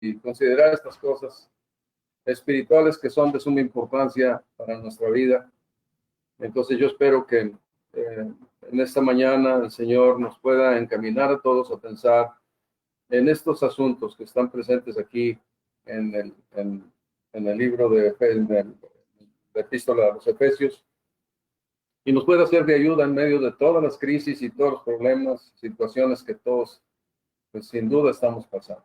y considerar estas cosas espirituales que son de suma importancia para nuestra vida. Entonces yo espero que en esta mañana el Señor nos pueda encaminar a todos a pensar en estos asuntos que están presentes aquí en el libro de la epístola a los Efesios, y nos pueda ser de ayuda en medio de todas las crisis y todos los problemas, situaciones que todos, pues sin duda estamos pasando.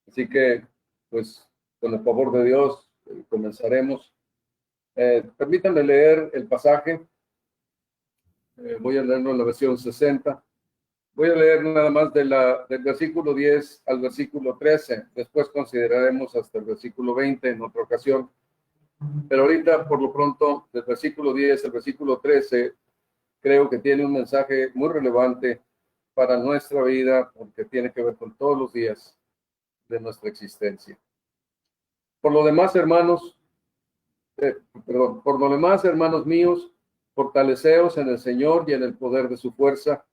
Así que, pues, con el favor de Dios, comenzaremos. Permítanme leer el pasaje. Voy a leerlo en la versión 60. Voy a leer nada más del versículo 10 al versículo 13. Después consideraremos hasta el versículo 20 en otra ocasión. Pero ahorita, por lo pronto, del versículo 10 al versículo 13, creo que tiene un mensaje muy relevante para nuestra vida, porque tiene que ver con todos los días de nuestra existencia. Por lo demás, hermanos míos, fortaleceos en el Señor y en el poder de su fuerza,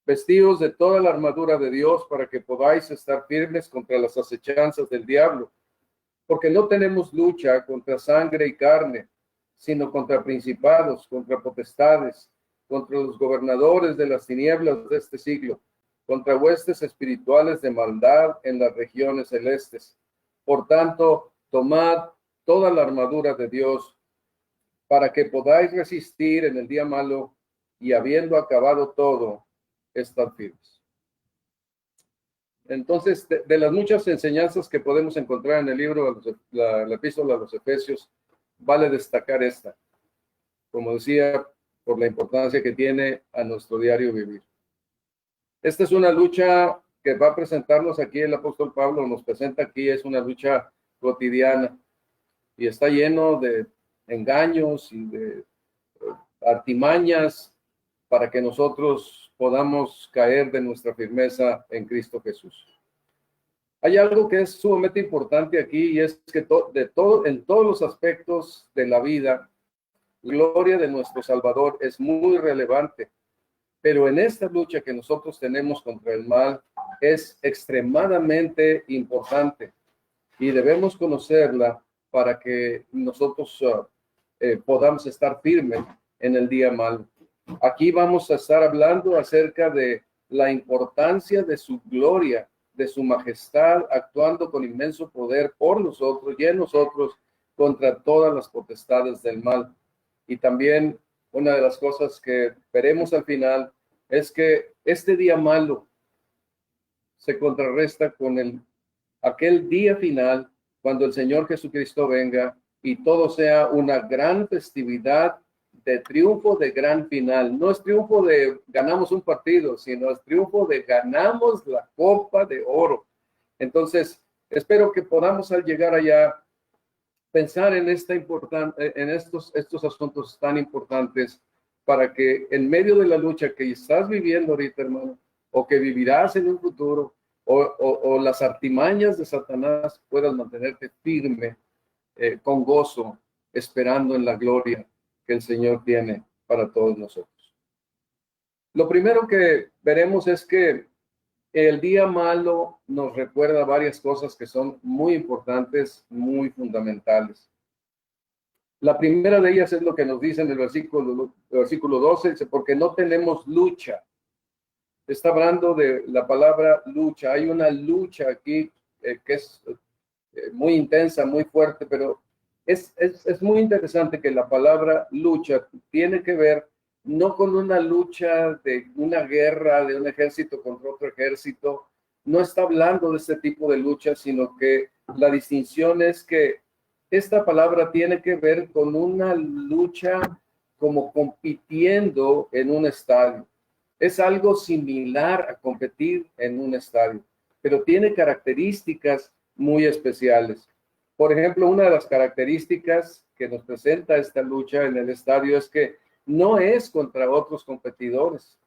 vestidos de toda la armadura de Dios para que podáis estar firmes contra las acechanzas del diablo, porque no tenemos lucha contra sangre y carne, sino contra principados, contra potestades, contra los gobernadores de las tinieblas de este siglo, contra huestes espirituales de maldad en las regiones celestes. Por tanto, tomad toda la armadura de Dios para que podáis resistir en el día malo y habiendo acabado todo, estar firmes. Entonces, de las muchas enseñanzas que podemos encontrar en el libro, la epístola a los Efesios, vale destacar esta, como decía, por la importancia que tiene a nuestro diario vivir. Esta es una lucha que va a presentarnos aquí el apóstol Pablo, nos presenta aquí, es una lucha cotidiana y está lleno de engaños y de artimañas para que nosotros podamos caer de nuestra firmeza en Cristo Jesús. Hay algo que es sumamente importante aquí y es que en todos los aspectos de la vida, la gloria de nuestro Salvador es muy relevante, pero en esta lucha que nosotros tenemos contra el mal es extremadamente importante y debemos conocerla para que nosotros podamos estar firmes en el día malo. Aquí vamos a estar hablando acerca de la importancia de su gloria, de su majestad, actuando con inmenso poder por nosotros y en nosotros contra todas las potestades del mal. Y también una de las cosas que veremos al final es que este día malo se contrarresta con aquel día final cuando el Señor Jesucristo venga y todo sea una gran festividad de triunfo de gran final. No es triunfo de ganamos un partido, sino es triunfo de ganamos la copa de oro. Entonces, espero que podamos al llegar allá pensar en estos asuntos tan importantes para que en medio de la lucha que estás viviendo ahorita, hermano, o que vivirás en un futuro, o las artimañas de Satanás, puedas mantenerte firme, con gozo, esperando en la gloria que el Señor tiene para todos nosotros. Lo primero que veremos es que el día malo nos recuerda varias cosas que son muy importantes, muy fundamentales. La primera de ellas es lo que nos dice en el versículo 12, dice, porque no tenemos lucha. Está hablando de la palabra lucha. Hay una lucha aquí que es muy intensa, muy fuerte, pero es muy interesante que la palabra lucha tiene que ver no con una lucha de una guerra de un ejército contra otro ejército. No está hablando de este tipo de lucha, sino que la distinción es que esta palabra tiene que ver con una lucha como compitiendo en un estadio. Es algo similar a competir en un estadio, pero tiene características muy especiales. Por ejemplo, una de las características que nos presenta esta lucha en el estadio es que no es contra otros competidores,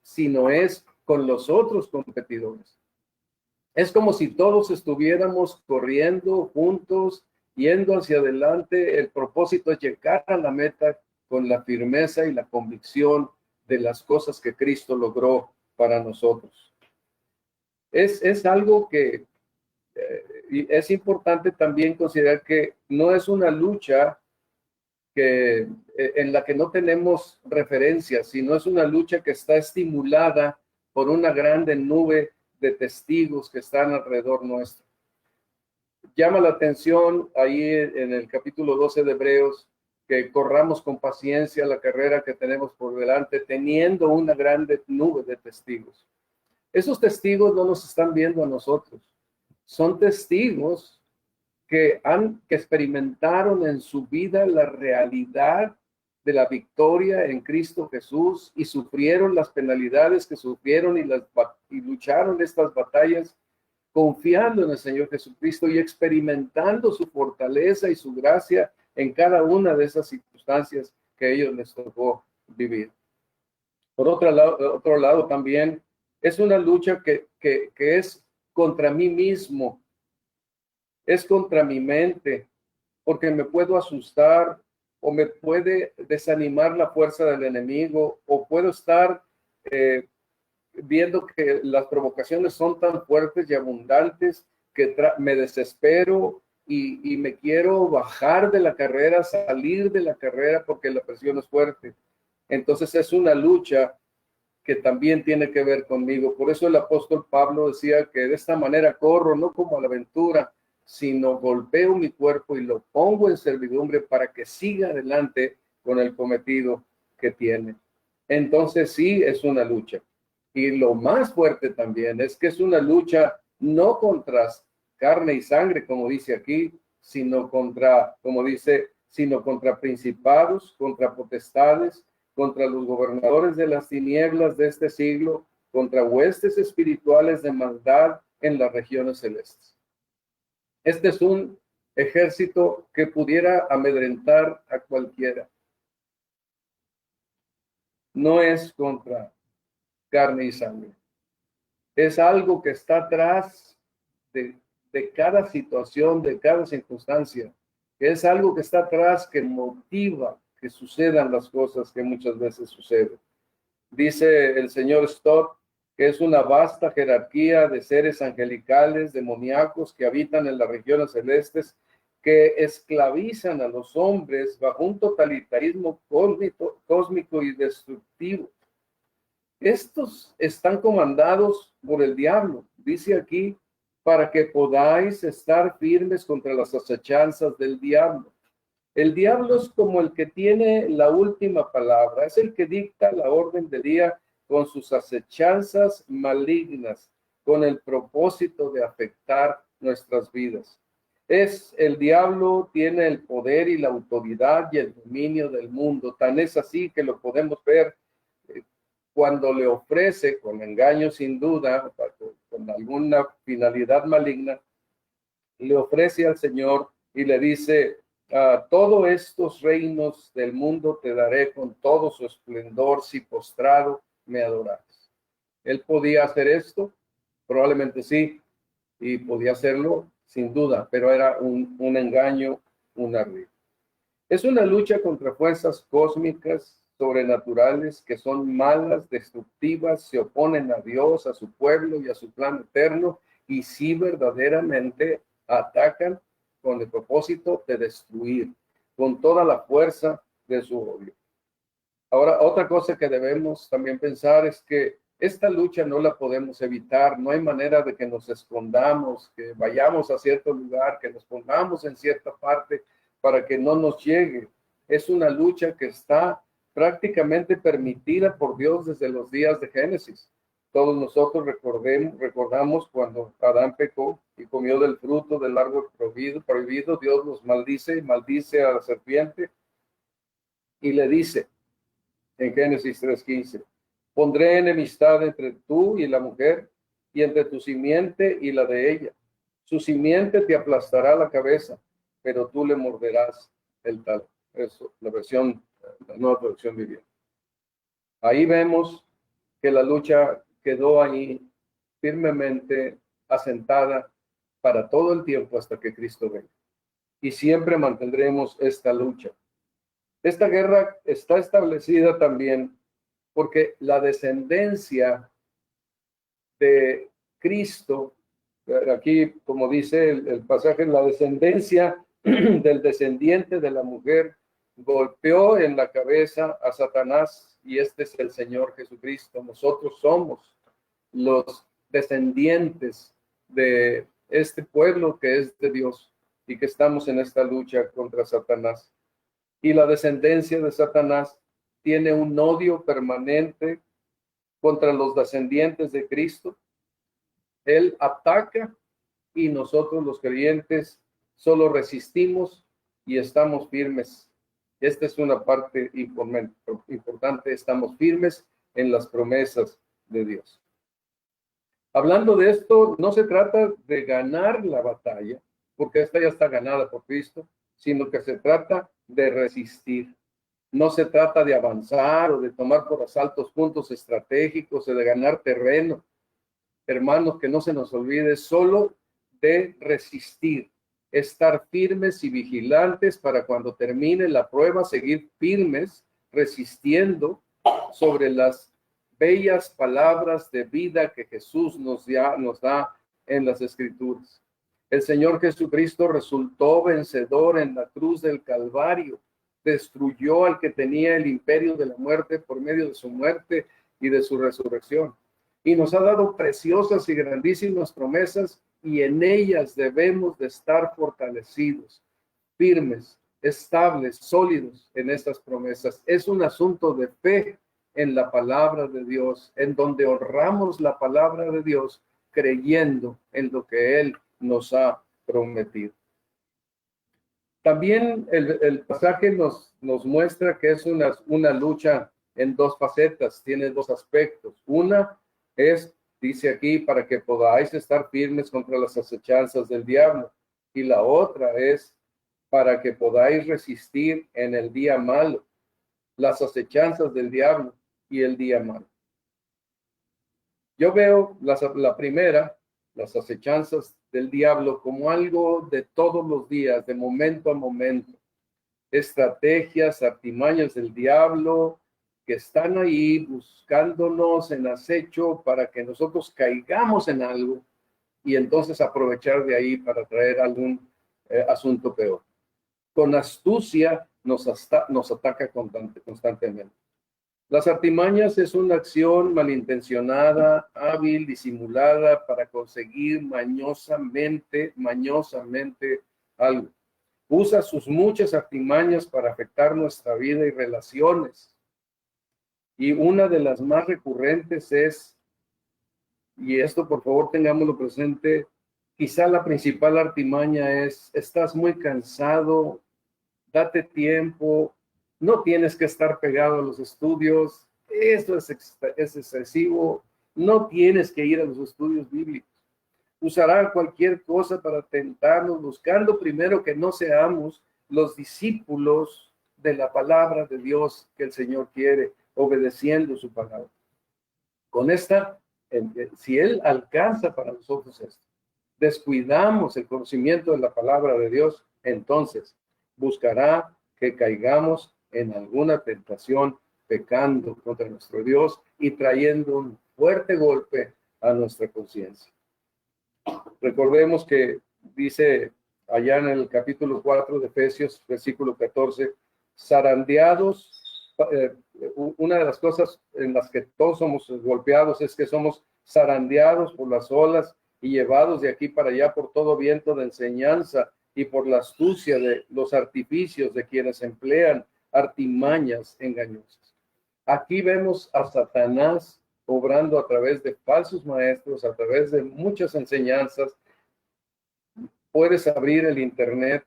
sino es con los otros competidores. Es como si todos estuviéramos corriendo juntos, yendo hacia adelante. El propósito es llegar a la meta con la firmeza y la convicción de las cosas que Cristo logró para nosotros. Es algo que y es importante también considerar que no es una lucha en la que no tenemos referencias, sino es una lucha que está estimulada por una grande nube de testigos que están alrededor nuestro. Llama la atención ahí en el capítulo 12 de Hebreos que corramos con paciencia la carrera que tenemos por delante, teniendo una grande nube de testigos. Esos testigos no nos están viendo a nosotros, son testigos que experimentaron en su vida la realidad de la victoria en Cristo Jesús y sufrieron las penalidades que sufrieron y lucharon estas batallas confiando en el Señor Jesucristo y experimentando su fortaleza y su gracia en cada una de esas circunstancias que a ellos les tocó vivir. Por otro lado también es una lucha que es contra mí mismo, es contra mi mente, porque me puedo asustar o me puede desanimar la fuerza del enemigo, o puedo estar viendo que las provocaciones son tan fuertes y abundantes que me desespero y me quiero bajar de la carrera, salir de la carrera porque la presión es fuerte. Entonces es una lucha que también tiene que ver conmigo. Por eso el apóstol Pablo decía que de esta manera corro, no como a la aventura, sino golpeo mi cuerpo y lo pongo en servidumbre para que siga adelante con el cometido que tiene. Entonces sí es una lucha. Y lo más fuerte también es que es una lucha no contra carne y sangre, como dice aquí, sino contra, como dice, sino contra principados, contra potestades, contra los gobernadores de las tinieblas de este siglo, contra huestes espirituales de maldad en las regiones celestes. Este es un ejército que pudiera amedrentar a cualquiera. No es contra carne y sangre. Es algo que está atrás de cada situación, de cada circunstancia. Es algo que está atrás que motiva que sucedan las cosas que muchas veces suceden. Dice el señor Stott que es una vasta jerarquía de seres angelicales, demoníacos que habitan en las regiones celestes, que esclavizan a los hombres bajo un totalitarismo cósmico y destructivo. Estos están comandados por el diablo, dice aquí, para que podáis estar firmes contra las acechanzas del diablo. El diablo es como el que tiene la última palabra, es el que dicta la orden del día con sus acechanzas malignas, con el propósito de afectar nuestras vidas. El diablo tiene el poder y la autoridad y el dominio del mundo, tan es así que lo podemos ver cuando le ofrece, con engaño sin duda, con alguna finalidad maligna, le ofrece al Señor y le dice, todos estos reinos del mundo te daré con todo su esplendor si postrado me adorares. Él podía hacer esto, probablemente sí, y podía hacerlo sin duda, pero era un engaño, un ardid. Es una lucha contra fuerzas cósmicas, sobrenaturales, que son malas, destructivas, se oponen a Dios, a su pueblo y a su plan eterno, y sí verdaderamente atacan con el propósito de destruir, con toda la fuerza de su odio. Ahora, otra cosa que debemos también pensar es que esta lucha no la podemos evitar, no hay manera de que nos escondamos, que vayamos a cierto lugar, que nos pongamos en cierta parte para que no nos llegue. Es una lucha que está prácticamente permitida por Dios desde los días de Génesis. Todos nosotros recordamos cuando Adán pecó y comió del fruto del árbol prohibido, Dios los maldice a la serpiente y le dice en Génesis 3:15, pondré enemistad entre tú y la mujer y entre tu simiente y la de ella. Su simiente te aplastará la cabeza, pero tú le morderás el talón. Eso, la nueva traducción viviente. Ahí vemos que la lucha quedó ahí firmemente asentada para todo el tiempo hasta que Cristo venga. Y siempre mantendremos esta lucha. Esta guerra está establecida también porque la descendencia de Cristo aquí, como dice el pasaje, la descendencia del descendiente de la mujer golpeó en la cabeza a Satanás, y este es el Señor Jesucristo. Nosotros somos los descendientes de este pueblo que es de Dios y que estamos en esta lucha contra Satanás. Y la descendencia de Satanás tiene un odio permanente contra los descendientes de Cristo. Él ataca y nosotros los creyentes solo resistimos y estamos firmes. Esta es una parte importante, estamos firmes en las promesas de Dios. Hablando de esto, no se trata de ganar la batalla, porque esta ya está ganada por Cristo, sino que se trata de resistir. No se trata de avanzar o de tomar por asalto puntos estratégicos o de ganar terreno. Hermanos, que no se nos olvide solo de resistir, estar firmes y vigilantes para cuando termine la prueba, seguir firmes, resistiendo sobre las bellas palabras de vida que Jesús nos da en las Escrituras. El Señor Jesucristo resultó vencedor en la cruz del Calvario, destruyó al que tenía el imperio de la muerte por medio de su muerte y de su resurrección. Y nos ha dado preciosas y grandísimas promesas, y en ellas debemos de estar fortalecidos, firmes, estables, sólidos en estas promesas. Es un asunto de fe en la palabra de Dios, en donde honramos la palabra de Dios, creyendo en lo que Él nos ha prometido. También el pasaje nos muestra que es una lucha en dos facetas, tiene dos aspectos. Una es, dice aquí, para que podáis estar firmes contra las acechanzas del diablo. Y la otra es para que podáis resistir en el día malo, las acechanzas del diablo y el día malo. Yo veo la primera, las acechanzas del diablo, como algo de todos los días, de momento a momento. Estrategias, artimañas del diablo que están ahí buscándonos en acecho para que nosotros caigamos en algo y entonces aprovechar de ahí para traer algún asunto peor. Con astucia nos ataca constantemente. Las artimañas es una acción malintencionada, hábil, disimulada para conseguir mañosamente algo. Usa sus muchas artimañas para afectar nuestra vida y relaciones. Y una de las más recurrentes es, y esto por favor tengámoslo presente, quizá la principal artimaña es: estás muy cansado, date tiempo, no tienes que estar pegado a los estudios, eso es excesivo, no tienes que ir a los estudios bíblicos. Usará cualquier cosa para tentarnos, buscando primero que no seamos los discípulos de la palabra de Dios que el Señor quiere, obedeciendo su palabra. Con esta, si Él alcanza para nosotros esto, descuidamos el conocimiento de la palabra de Dios, entonces buscará que caigamos en alguna tentación, pecando contra nuestro Dios y trayendo un fuerte golpe a nuestra conciencia. Recordemos que dice allá en el capítulo 4 de Efesios, versículo 14, zarandeados. Una de las cosas en las que todos somos golpeados es que somos zarandeados por las olas y llevados de aquí para allá por todo viento de enseñanza y por la astucia de los artificios de quienes emplean artimañas engañosas. Aquí vemos a Satanás obrando a través de falsos maestros, a través de muchas enseñanzas. Puedes abrir el internet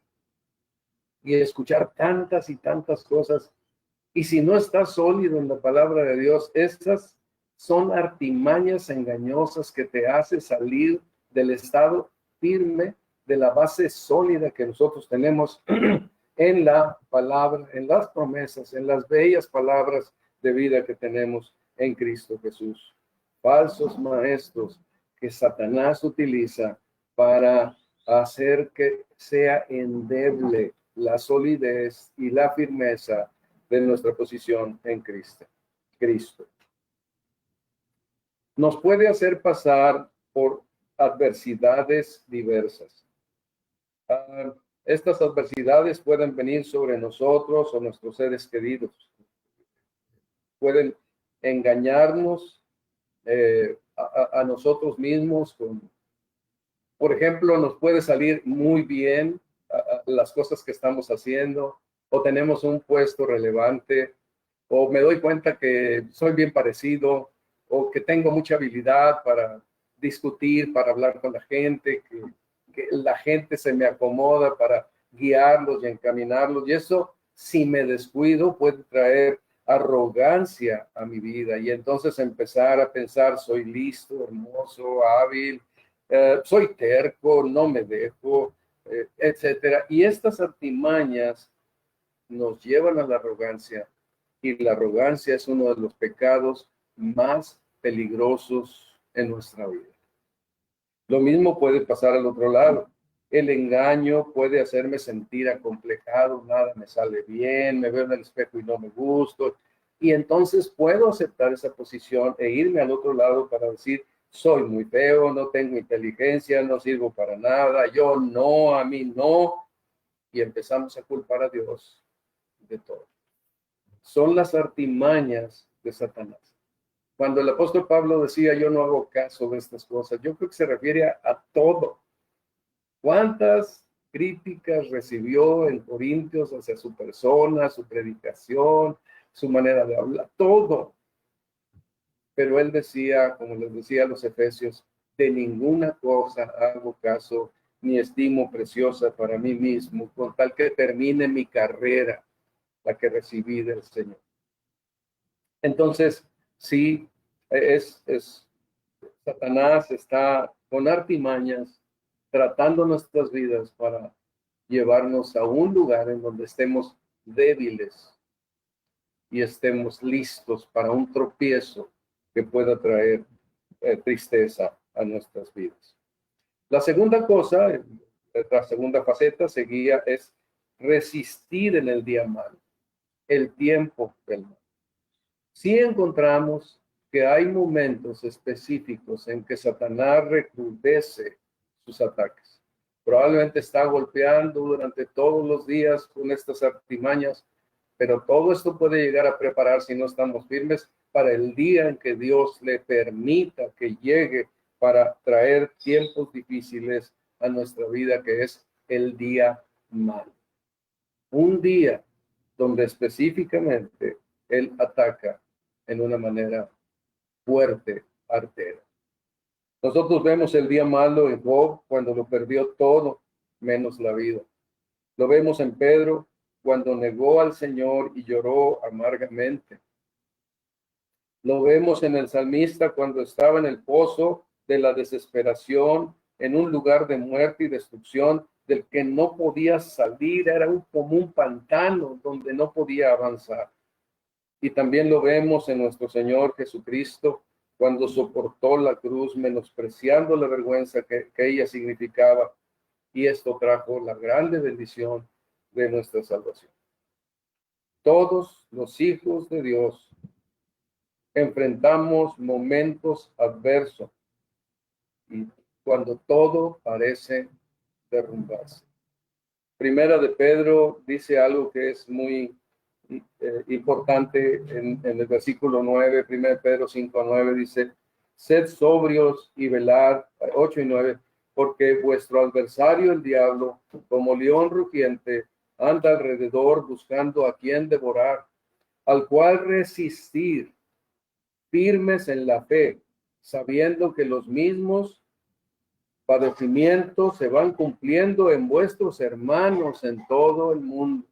y escuchar tantas y tantas cosas, y si no estás sólido en la palabra de Dios, estas son artimañas engañosas que te hacen salir del estado firme, de la base sólida que nosotros tenemos en la palabra, en las promesas, en las bellas palabras de vida que tenemos en Cristo Jesús. Falsos maestros que Satanás utiliza para hacer que sea endeble la solidez y la firmeza de nuestra posición en Cristo. Nos puede hacer pasar por adversidades diversas. Estas adversidades pueden venir sobre nosotros o nuestros seres queridos. Pueden engañarnos a nosotros mismos. Por ejemplo, nos puede salir muy bien las cosas que estamos haciendo, o tenemos un puesto relevante, o me doy cuenta que soy bien parecido, o que tengo mucha habilidad para discutir, para hablar con la gente, que la gente se me acomoda para guiarlos y encaminarlos. Y eso, si me descuido, puede traer arrogancia a mi vida. Y entonces empezar a pensar, soy listo, hermoso, hábil, soy terco, no me dejo, etcétera. Y estas artimañas nos llevan a la arrogancia. Y la arrogancia es uno de los pecados más peligrosos en nuestra vida. Lo mismo puede pasar al otro lado. El engaño puede hacerme sentir acomplejado, nada me sale bien, me veo en el espejo y no me gusto. Y entonces puedo aceptar esa posición e irme al otro lado para decir, soy muy feo, no tengo inteligencia, no sirvo para nada, yo no, a mí no. Y empezamos a culpar a Dios de todo. Son las artimañas de Satanás. Cuando el apóstol Pablo decía, yo no hago caso de estas cosas, yo creo que se refiere a todo. ¿Cuántas críticas recibió en Corintios hacia su persona, su predicación, su manera de hablar? Todo. Pero él decía, como les decía a los efesios, de ninguna cosa hago caso, ni estimo preciosa para mí mismo, con tal que termine mi carrera, la que recibí del Señor. Entonces, sí, Satanás está con artimañas tratando nuestras vidas para llevarnos a un lugar en donde estemos débiles y estemos listos para un tropiezo que pueda traer tristeza a nuestras vidas. La segunda cosa, la segunda faceta es resistir en el día malo, el tiempo del mal. Sí encontramos que hay momentos específicos en que Satanás recrudece sus ataques. Probablemente está golpeando durante todos los días con estas artimañas, pero todo esto puede llegar a preparar, si no estamos firmes, para el día en que Dios le permita que llegue para traer tiempos difíciles a nuestra vida, que es el día malo. Un día donde específicamente Él ataca en una manera fuerte, artera. Nosotros vemos el día malo en Job cuando lo perdió todo, menos la vida. Lo vemos en Pedro cuando negó al Señor y lloró amargamente. Lo vemos en el salmista cuando estaba en el pozo de la desesperación, en un lugar de muerte y destrucción del que no podía salir, era como un pantano donde no podía avanzar. Y también lo vemos en nuestro Señor Jesucristo cuando soportó la cruz, menospreciando la vergüenza que ella significaba, y esto trajo la grande bendición de nuestra salvación. Todos los hijos de Dios enfrentamos momentos adversos y cuando todo parece derrumbarse. Primera de Pedro dice algo que es muy importante en el versículo 9, 1 Pedro 5:9 dice, sed sobrios y velad, 8 y 9, porque vuestro adversario el diablo, como león rugiente, anda alrededor buscando a quien devorar, al cual resistir, firmes en la fe, sabiendo que los mismos padecimientos se van cumpliendo en vuestros hermanos en todo el mundo.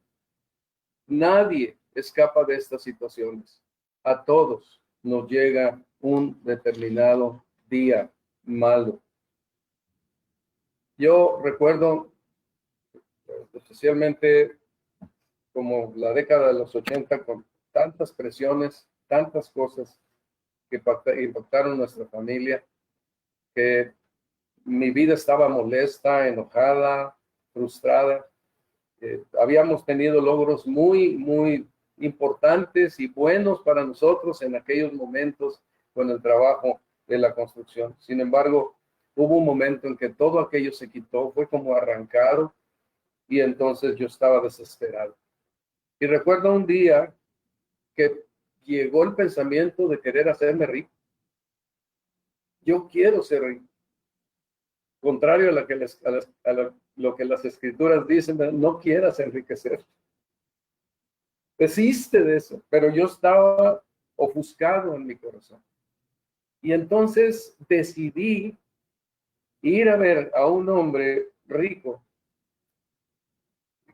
Nadie escapa de estas situaciones. A todos nos llega un determinado día malo. Yo recuerdo especialmente como la década de los 80 con tantas presiones, tantas cosas que impactaron nuestra familia, que mi vida estaba molesta, enojada, frustrada. Habíamos tenido logros muy importantes y buenos para nosotros en aquellos momentos con el trabajo de la construcción. Sin embargo, hubo un momento en que todo aquello se quitó, fue como arrancado, y entonces yo estaba desesperado. Y recuerdo un día que llegó el pensamiento de querer hacerme rico. Yo quiero ser rico. Contrario a lo que las escrituras dicen, no quieras enriquecer. Desiste de eso, pero yo estaba ofuscado en mi corazón. Y entonces decidí ir a ver a un hombre rico,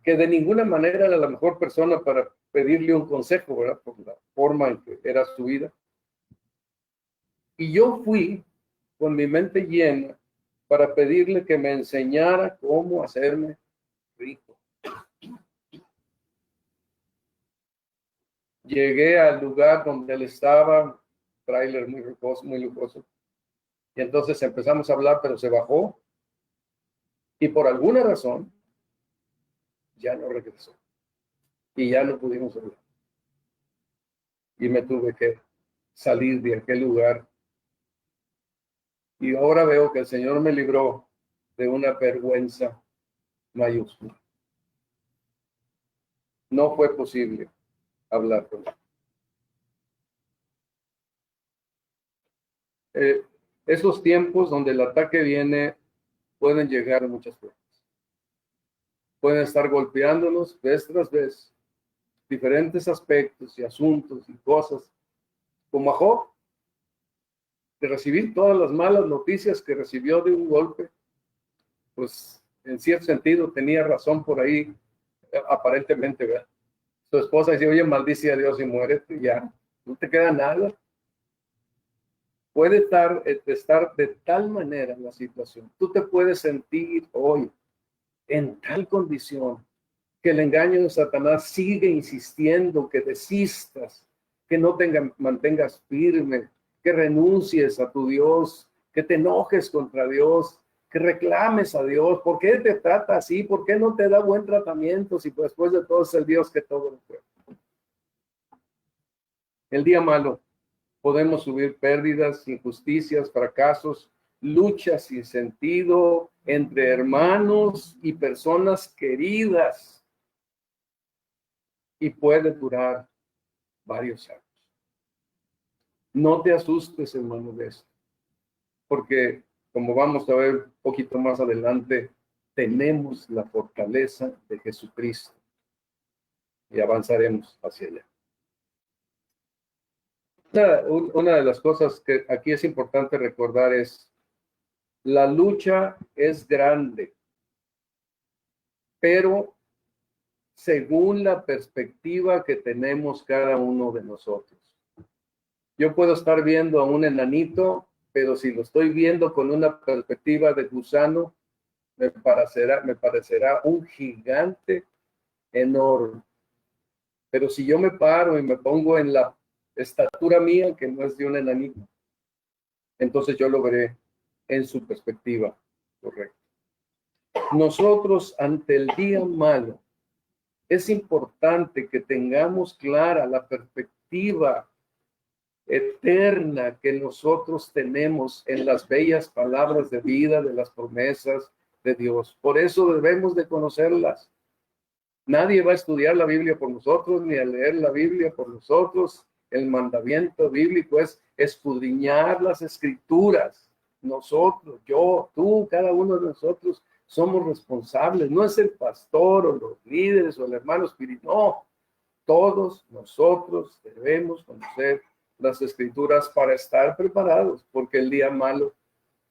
que de ninguna manera era la mejor persona para pedirle un consejo, ¿verdad? Por la forma en que era su vida. Y yo fui con mi mente llena para pedirle que me enseñara cómo hacerme rico. Llegué al lugar donde él estaba, tráiler muy lujoso, muy lujoso. Y entonces empezamos a hablar, pero se bajó. Y por alguna razón, ya no regresó. Y ya no pudimos hablar. Y me tuve que salir de aquel lugar. Y ahora veo que el Señor me libró de una vergüenza mayúscula. No fue posible hablar con él. Esos tiempos donde el ataque viene pueden llegar de muchas formas. Pueden estar golpeándonos vez tras vez, diferentes aspectos y asuntos y cosas, como a Job, de recibir todas las malas noticias que recibió de un golpe, pues en cierto sentido tenía razón por ahí, aparentemente, ¿verdad? Su esposa dice, oye, maldice a Dios y muérete, ya, no te queda nada. Puede estar de tal manera la situación. Tú te puedes sentir hoy en tal condición que el engaño de Satanás sigue insistiendo que desistas, que no mantengas firme, que renuncies a tu Dios, que te enojes contra Dios, que reclames a Dios. ¿Por qué te trata así? ¿Por qué no te da buen tratamiento si después de todo es el Dios que todo lo puede? El día malo podemos subir pérdidas, injusticias, fracasos, luchas sin sentido entre hermanos y personas queridas. Y puede durar varios años. No te asustes, hermano, de esto, porque como vamos a ver un poquito más adelante, tenemos la fortaleza de Jesucristo y avanzaremos hacia allá. Una de las cosas que aquí es importante recordar es, la lucha es grande, pero según la perspectiva que tenemos cada uno de nosotros. Yo puedo estar viendo a un enanito, pero si lo estoy viendo con una perspectiva de gusano, me parecerá un gigante enorme. Pero si yo me paro y me pongo en la estatura mía, que no es de un enanito, entonces yo lo veré en su perspectiva correcta. Nosotros, ante el día malo, es importante que tengamos clara la perspectiva eterna que nosotros tenemos en las bellas palabras de vida, de las promesas de Dios. Por eso debemos de conocerlas. Nadie va a estudiar la Biblia por nosotros, ni a leer la Biblia por nosotros. El mandamiento bíblico es escudriñar las escrituras. Nosotros, yo, tú, cada uno de nosotros somos responsables. No es el pastor o los líderes o el hermano espiritual. No, todos nosotros debemos conocer las escrituras para estar preparados, porque el día malo,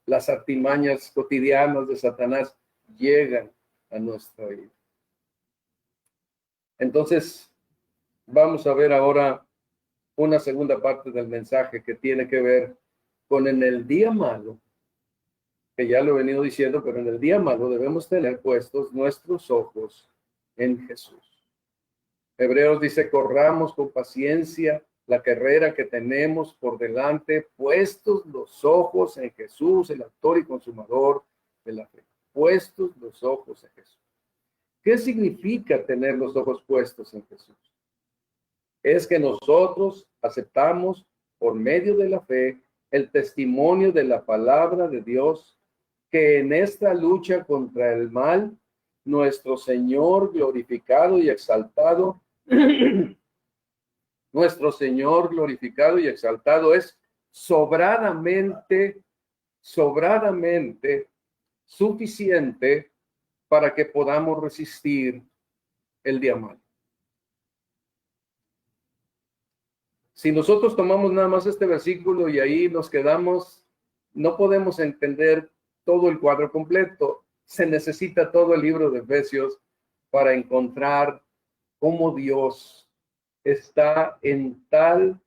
las artimañas cotidianas de Satanás llegan a nuestra vida. Entonces, vamos a ver ahora una segunda parte del mensaje que tiene que ver con en el día malo, que ya lo he venido diciendo, pero en el día malo debemos tener puestos nuestros ojos en Jesús. Hebreos dice, corramos con paciencia la carrera que tenemos por delante, puestos los ojos en Jesús, el autor y consumador de la fe. Puestos los ojos en Jesús. ¿Qué significa tener los ojos puestos en Jesús? Es que nosotros aceptamos por medio de la fe el testimonio de la palabra de Dios que en esta lucha contra el mal, nuestro Señor glorificado y exaltado, nuestro Señor glorificado y exaltado es sobradamente suficiente para que podamos resistir el día malo. Si nosotros tomamos nada más este versículo y ahí nos quedamos, no podemos entender todo el cuadro completo. Se necesita todo el libro de Efesios para encontrar cómo Dios está en tal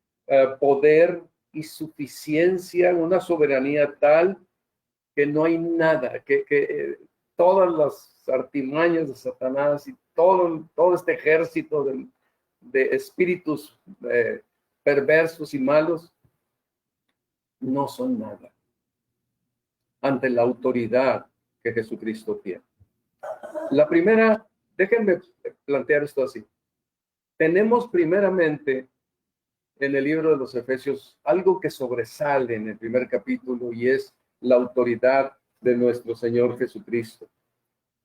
poder y suficiencia, una soberanía tal que no hay nada, que todas las artimañas de Satanás y todo este ejército de espíritus perversos y malos no son nada ante la autoridad que Jesucristo tiene. La primera, déjenme plantear esto así. Tenemos primeramente en el libro de los Efesios algo que sobresale en el primer capítulo y es la autoridad de nuestro Señor Jesucristo.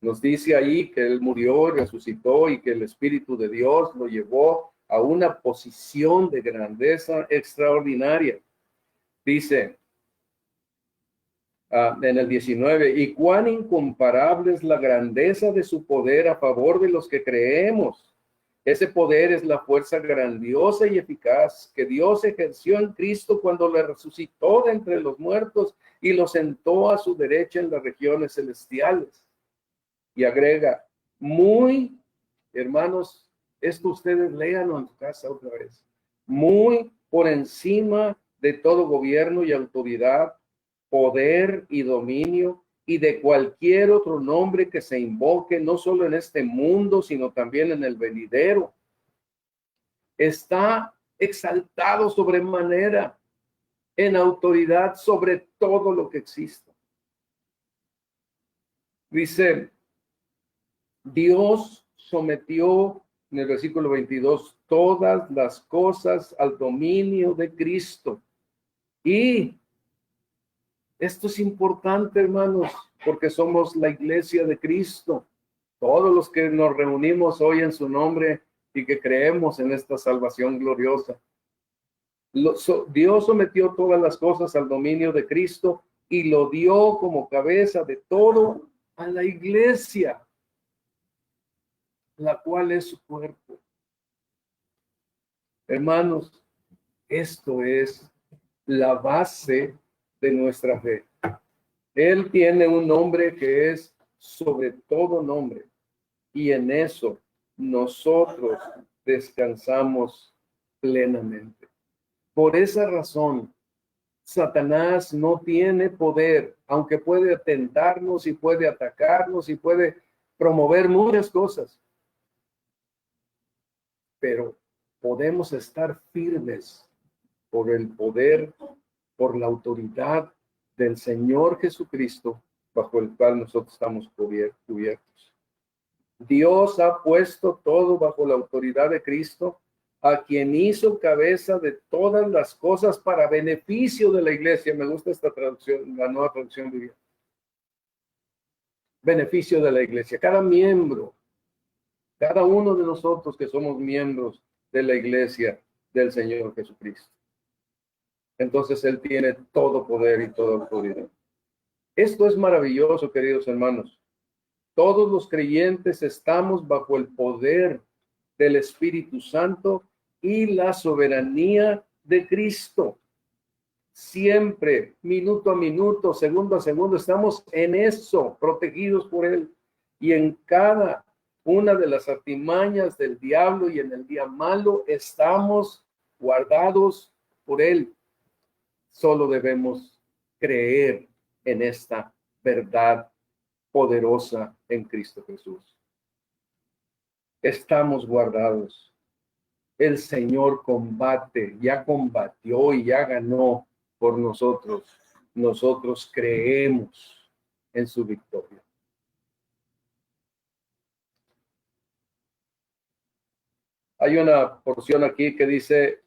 Nos dice ahí que Él murió, resucitó y que el Espíritu de Dios lo llevó a una posición de grandeza extraordinaria. Dice en el 19, y cuán incomparable es la grandeza de su poder a favor de los que creemos. Ese poder es la fuerza grandiosa y eficaz que Dios ejerció en Cristo cuando le resucitó de entre los muertos y lo sentó a su derecha en las regiones celestiales. Y agrega, muy, hermanos, esto ustedes léanlo en su casa otra vez, muy por encima de todo gobierno y autoridad, poder y dominio, y de cualquier otro nombre que se invoque, no solo en este mundo, sino también en el venidero. Está exaltado sobremanera, en autoridad sobre todo lo que existe. Dice, Dios sometió, en el versículo 22, todas las cosas al dominio de Cristo. Y esto es importante, hermanos, porque somos la iglesia de Cristo. Todos los que nos reunimos hoy en su nombre y que creemos en esta salvación gloriosa. Dios sometió todas las cosas al dominio de Cristo y lo dio como cabeza de todo a la iglesia, la cual es su cuerpo. Hermanos, esto es la base de nuestra fe. Él tiene un nombre que es sobre todo nombre, y en eso nosotros descansamos plenamente. Por esa razón, Satanás no tiene poder, aunque puede tentarnos y puede atacarnos y puede promover muchas cosas, pero podemos estar firmes por el poder, por la autoridad del Señor Jesucristo, bajo el cual nosotros estamos cubiertos. Dios ha puesto todo bajo la autoridad de Cristo, a quien hizo cabeza de todas las cosas para beneficio de la iglesia. Me gusta esta traducción, la nueva traducción viviente. Beneficio de la iglesia. Cada miembro, cada uno de nosotros que somos miembros de la iglesia del Señor Jesucristo. Entonces Él tiene todo poder y toda autoridad. Esto es maravilloso, queridos hermanos. Todos los creyentes estamos bajo el poder del Espíritu Santo y la soberanía de Cristo. Siempre, minuto a minuto, segundo a segundo, estamos en eso, protegidos por Él. Y en cada una de las artimañas del diablo y en el día malo, estamos guardados por Él. Solo debemos creer en esta verdad poderosa en Cristo Jesús. Estamos guardados. El Señor combate, ya combatió y ya ganó por nosotros. Nosotros creemos en su victoria. Hay una porción aquí que dice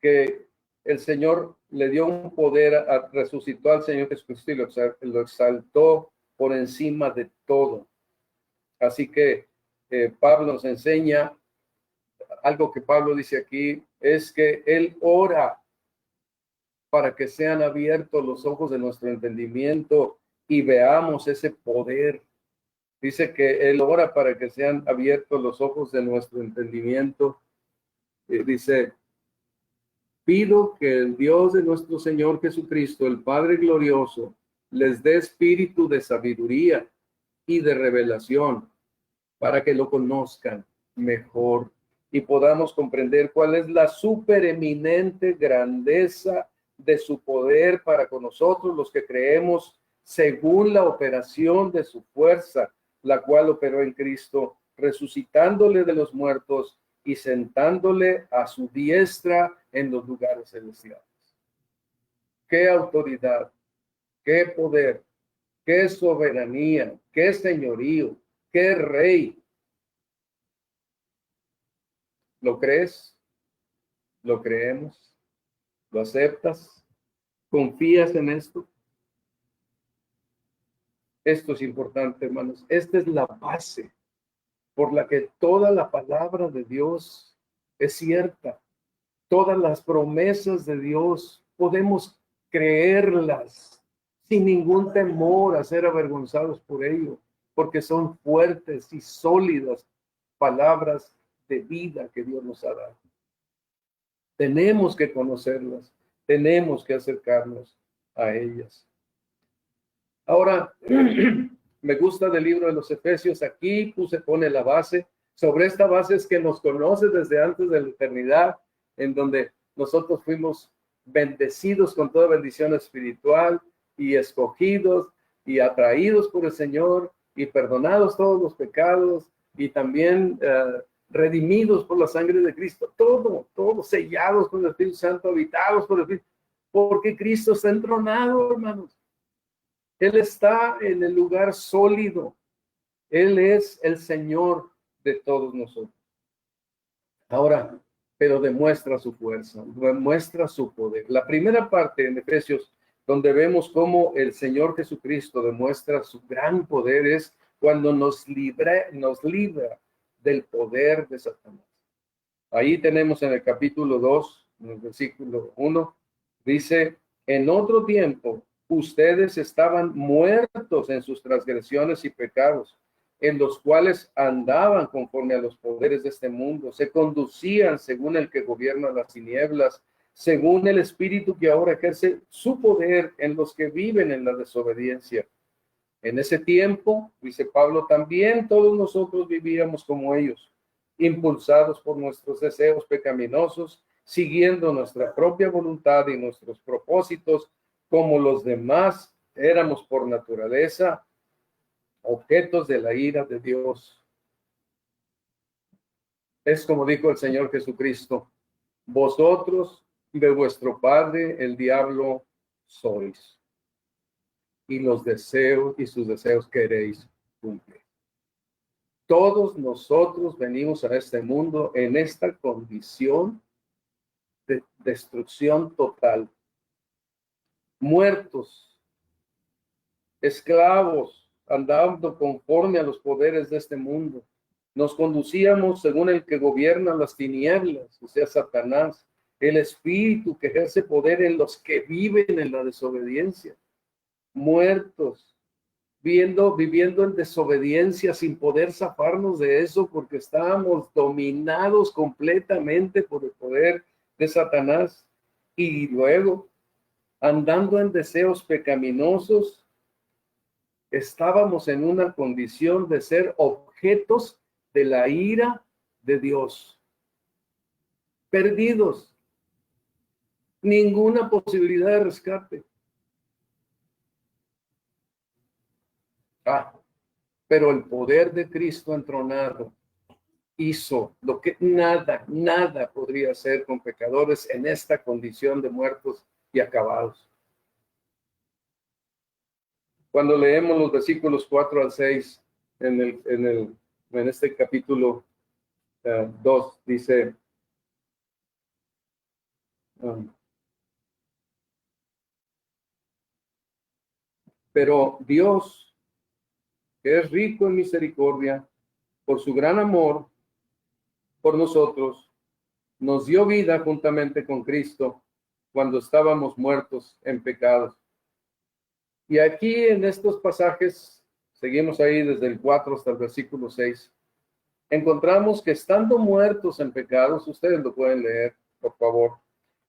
que el Señor le dio un poder, resucitó al Señor Jesucristo y lo exaltó por encima de todo. Así que Pablo nos enseña, algo que Pablo dice aquí, es que él ora para que sean abiertos los ojos de nuestro entendimiento y veamos ese poder. Dice que él ora para que sean abiertos los ojos de nuestro entendimiento. Dice, pido que el Dios de nuestro Señor Jesucristo, el Padre glorioso, les dé espíritu de sabiduría y de revelación para que lo conozcan mejor y podamos comprender cuál es la supereminente grandeza de su poder para con nosotros los que creemos según la operación de su fuerza, la cual operó en Cristo, resucitándole de los muertos y sentándole a su diestra en los lugares celestiales. Qué autoridad, qué poder, qué soberanía, qué señorío, qué rey. ¿Lo crees? ¿Lo creemos? ¿Lo aceptas? ¿Confías en esto? Esto es importante, hermanos. Esta es la base por la que toda la palabra de Dios es cierta. Todas las promesas de Dios podemos creerlas sin ningún temor a ser avergonzados por ello, porque son fuertes y sólidas palabras de vida que Dios nos ha dado. Tenemos que conocerlas, tenemos que acercarnos a ellas. Ahora, me gusta del libro de los Efesios, aquí pone la base. Sobre esta base es que nos conoce desde antes de la eternidad, en donde nosotros fuimos bendecidos con toda bendición espiritual y escogidos y atraídos por el Señor y perdonados todos los pecados y también redimidos por la sangre de Cristo. Todo sellados con el Espíritu Santo, habitados por el Espíritu, porque Cristo está entronado, hermanos. Él está en el lugar sólido. Él es el Señor de todos nosotros. Ahora, pero demuestra su fuerza, demuestra su poder. La primera parte en Efesios, donde vemos cómo el Señor Jesucristo demuestra su gran poder, es cuando nos libra del poder de Satanás. Ahí tenemos en el capítulo 2, en el versículo 1, dice, en otro tiempo, ustedes estaban muertos en sus transgresiones y pecados, en los cuales andaban conforme a los poderes de este mundo, se conducían según el que gobierna las tinieblas, según el espíritu que ahora ejerce su poder en los que viven en la desobediencia. En ese tiempo, dice Pablo, también todos nosotros vivíamos como ellos, impulsados por nuestros deseos pecaminosos, siguiendo nuestra propia voluntad y nuestros propósitos, como los demás éramos por naturaleza objetos de la ira de Dios. Es como dijo el Señor Jesucristo, vosotros de vuestro padre el diablo sois, y los deseos y sus deseos queréis cumplir. Todos nosotros venimos a este mundo en esta condición de destrucción total, muertos, esclavos, andando conforme a los poderes de este mundo. Nos conducíamos según el que gobierna las tinieblas, o sea, Satanás, el espíritu que ejerce poder en los que viven en la desobediencia, muertos, viviendo en desobediencia sin poder zafarnos de eso porque estábamos dominados completamente por el poder de Satanás y luego andando en deseos pecaminosos, estábamos en una condición de ser objetos de la ira de Dios. Perdidos. Ninguna posibilidad de rescate. Pero el poder de Cristo entronado hizo lo que nada podría hacer con pecadores en esta condición de muertos y acabados. Cuando leemos los versículos 4 al 6 en este capítulo 2, dice, Pero Dios, que es rico en misericordia, por su gran amor por nosotros, nos dio vida juntamente con Cristo cuando estábamos muertos en pecados. Y aquí en estos pasajes, seguimos ahí desde el 4 hasta el versículo 6, encontramos que estando muertos en pecados, ustedes lo pueden leer, por favor,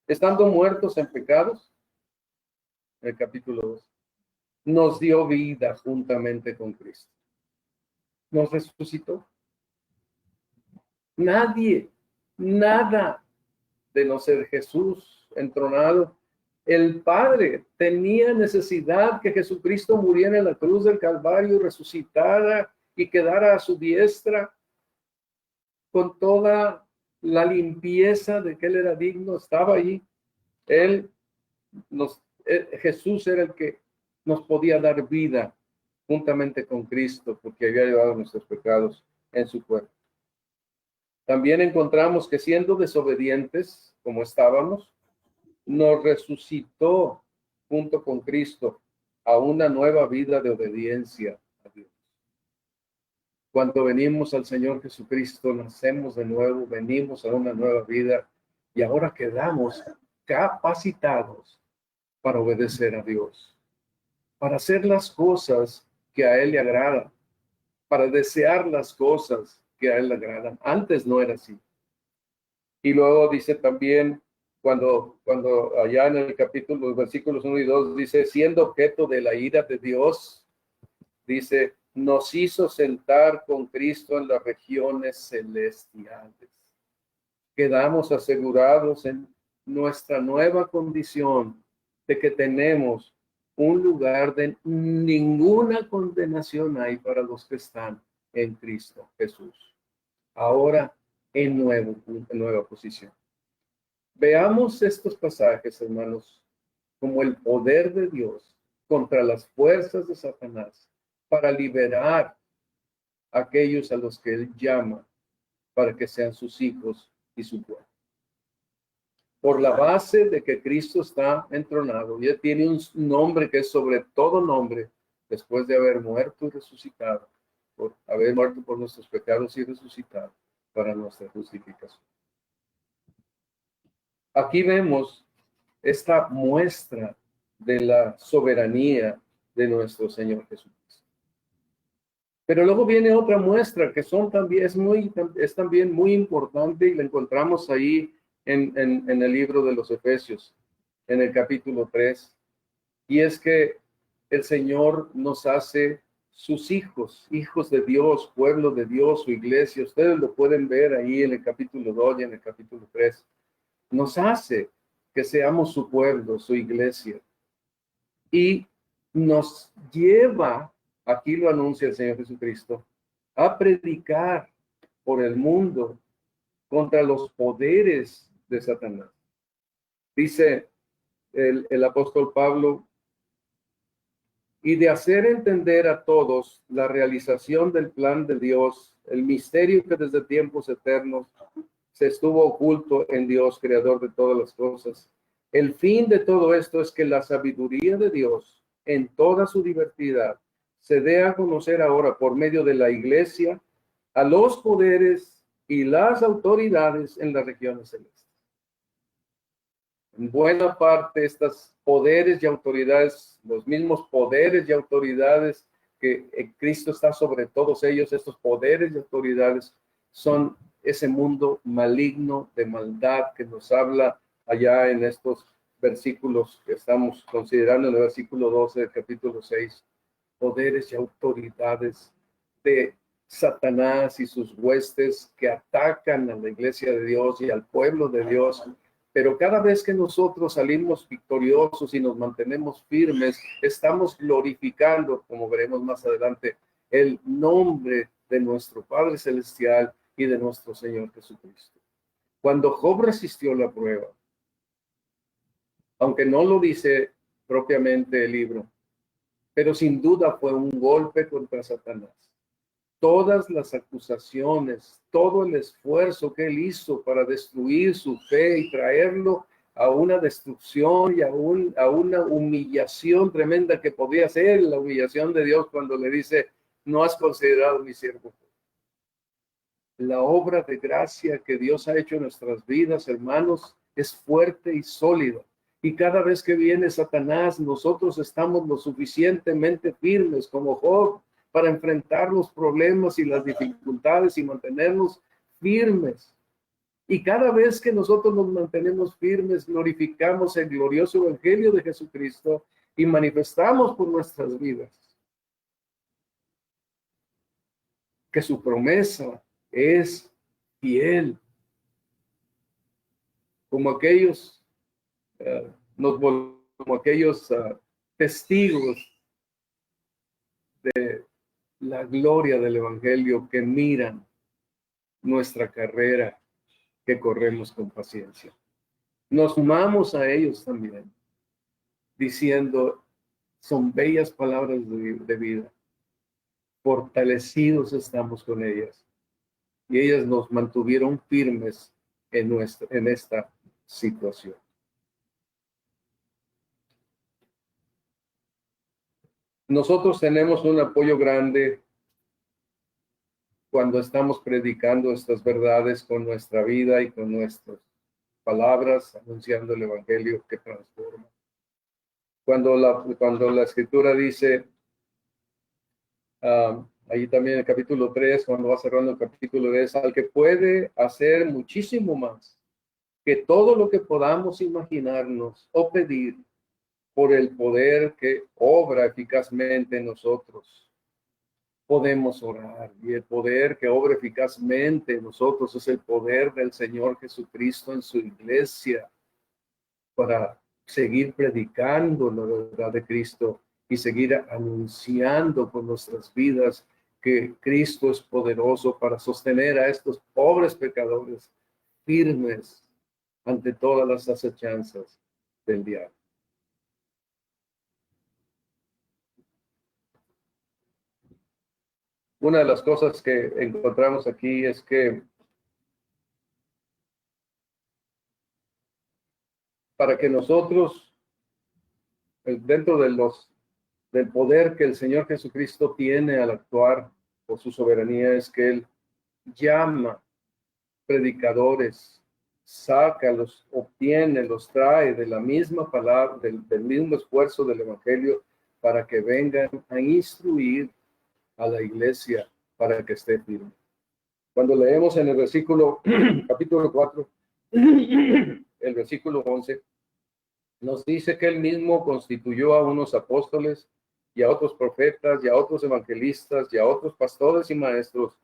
estando muertos en pecados, en el capítulo 2, nos dio vida juntamente con Cristo. Nos resucitó. Nadie, nada de no ser Jesús entronado. El Padre tenía necesidad que Jesucristo muriera en la cruz del Calvario, resucitara y quedara a su diestra con toda la limpieza de que Él era digno, estaba allí. Jesús era el que nos podía dar vida juntamente con Cristo, porque había llevado nuestros pecados en su cuerpo. También encontramos que siendo desobedientes, como estábamos, nos resucitó junto con Cristo a una nueva vida de obediencia a Dios. Cuando venimos al Señor Jesucristo, nacemos de nuevo, venimos a una nueva vida y ahora quedamos capacitados para obedecer a Dios, para hacer las cosas que a Él le agradan, para desear las cosas que a Él le agradan. Antes no era así. Y luego dice también, cuando allá en el capítulo, los versículos 1 y 2, dice, siendo objeto de la ira de Dios, dice, nos hizo sentar con Cristo en las regiones celestiales. Quedamos asegurados en nuestra nueva condición de que tenemos un lugar de ninguna condenación hay para los que están en Cristo Jesús. Ahora en nueva posición. Veamos estos pasajes, hermanos, como el poder de Dios contra las fuerzas de Satanás para liberar a aquellos a los que Él llama para que sean sus hijos y su pueblo. Por la base de que Cristo está entronado, y Él tiene un nombre que es sobre todo nombre, después de haber muerto y resucitado, por haber muerto por nuestros pecados y resucitado para nuestra justificación. Aquí vemos esta muestra de la soberanía de nuestro Señor Jesucristo. Pero luego viene otra muestra que es también muy importante y la encontramos ahí en el libro de los Efesios, en el capítulo 3. Y es que el Señor nos hace sus hijos, hijos de Dios, pueblo de Dios, su iglesia. Ustedes lo pueden ver ahí en el capítulo 2 y en el capítulo 3. Nos hace que seamos su pueblo, su iglesia. Y nos lleva, aquí lo anuncia el Señor Jesucristo, a predicar por el mundo contra los poderes de Satanás. Dice el apóstol Pablo, y de hacer entender a todos la realización del plan de Dios, el misterio que desde tiempos eternos se estuvo oculto en Dios, creador de todas las cosas. El fin de todo esto es que la sabiduría de Dios, en toda su diversidad, se dé a conocer ahora por medio de la iglesia a los poderes y las autoridades en las regiones celestes. En buena parte, estos poderes y autoridades, los mismos poderes y autoridades que Cristo está sobre todos ellos, estos poderes y autoridades son ese mundo maligno de maldad que nos habla allá en estos versículos que estamos considerando, en el versículo 12 del capítulo 6, poderes y autoridades de Satanás y sus huestes que atacan a la iglesia de Dios y al pueblo de Dios. Pero cada vez que nosotros salimos victoriosos y nos mantenemos firmes, estamos glorificando, como veremos más adelante, el nombre de nuestro Padre Celestial y de nuestro Señor Jesucristo. Cuando Job resistió la prueba, aunque no lo dice propiamente el libro, pero sin duda fue un golpe contra Satanás. Todas las acusaciones, todo el esfuerzo que él hizo para destruir su fe y traerlo a una destrucción y a una humillación tremenda que podía ser la humillación de Dios cuando le dice, no has considerado mi siervo. La obra de gracia que Dios ha hecho en nuestras vidas, hermanos, es fuerte y sólida. Y cada vez que viene Satanás, nosotros estamos lo suficientemente firmes como Job para enfrentar los problemas y las dificultades y mantenernos firmes. Y cada vez que nosotros nos mantenemos firmes, glorificamos el glorioso evangelio de Jesucristo y manifestamos por nuestras vidas que su promesa es fiel. Como aquellos, como aquellos testigos de la gloria del evangelio que miran nuestra carrera que corremos con paciencia. Nos sumamos a ellos también, diciendo, son bellas palabras de vida. Fortalecidos estamos con ellas. Y ellas nos mantuvieron firmes en esta situación. Nosotros tenemos un apoyo grande cuando estamos predicando estas verdades con nuestra vida y con nuestras palabras, anunciando el evangelio que transforma. Cuando la escritura dice, ahí también en el capítulo 3, cuando va cerrando el capítulo 3, al que puede hacer muchísimo más que todo lo que podamos imaginarnos o pedir por el poder que obra eficazmente en nosotros. Podemos orar, y el poder que obra eficazmente en nosotros es el poder del Señor Jesucristo en su iglesia para seguir predicando la verdad de Cristo y seguir anunciando con nuestras vidas que Cristo es poderoso para sostener a estos pobres pecadores firmes ante todas las acechanzas del diablo. Una de las cosas que encontramos aquí es que para que nosotros, dentro del poder que el Señor Jesucristo tiene al actuar por su soberanía, es que Él llama predicadores, saca, los obtiene, los trae de la misma palabra, del mismo esfuerzo del Evangelio, para que vengan a instruir a la iglesia para que esté firme. Cuando leemos en el versículo, capítulo 4, el versículo 11, nos dice que él mismo constituyó a unos apóstoles y a otros profetas y a otros evangelistas y a otros pastores y maestros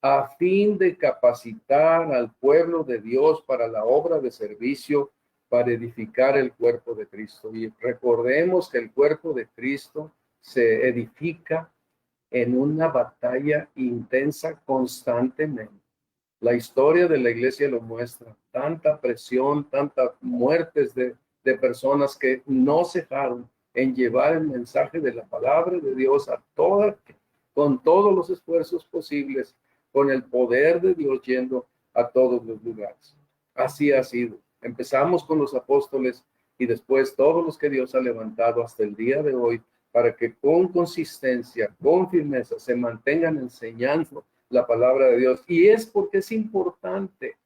a fin de capacitar al pueblo de Dios para la obra de servicio, para edificar el cuerpo de Cristo. Y recordemos que el cuerpo de Cristo se edifica en una batalla intensa constantemente. La historia de la iglesia lo muestra. Tanta presión, tantas muertes de personas que no cejaron en llevar el mensaje de la palabra de Dios con todos los esfuerzos posibles, con el poder de Dios yendo a todos los lugares. Así ha sido. Empezamos con los apóstoles y después todos los que Dios ha levantado hasta el día de hoy para que con consistencia, con firmeza, se mantengan enseñando la palabra de Dios. Y es porque es importante.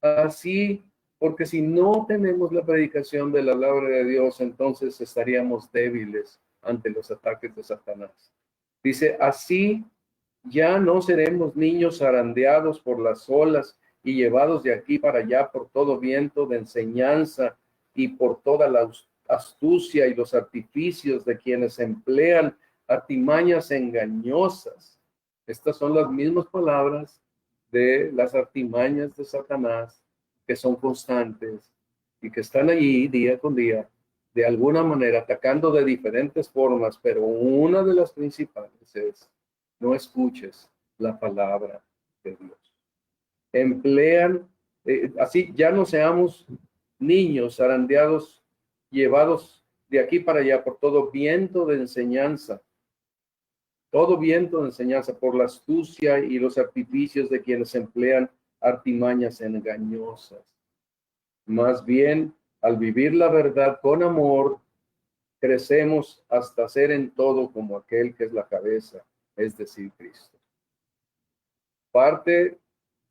Así, porque si no tenemos la predicación de la palabra de Dios, entonces estaríamos débiles ante los ataques de Satanás. Dice, así ya no seremos niños zarandeados por las olas y llevados de aquí para allá por todo viento de enseñanza y por toda la astucia y los artificios de quienes emplean artimañas engañosas. Estas son las mismas palabras de las artimañas de Satanás, que son constantes y que están allí día con día, de alguna manera atacando de diferentes formas, pero una de las principales es: no escuches la palabra de Dios. Emplean, así ya no seamos niños zarandeados, llevados de aquí para allá por todo viento de enseñanza, por la astucia y los artificios de quienes emplean artimañas engañosas. Más bien, al vivir la verdad con amor, crecemos hasta ser en todo como aquel que es la cabeza, es decir, Cristo. Parte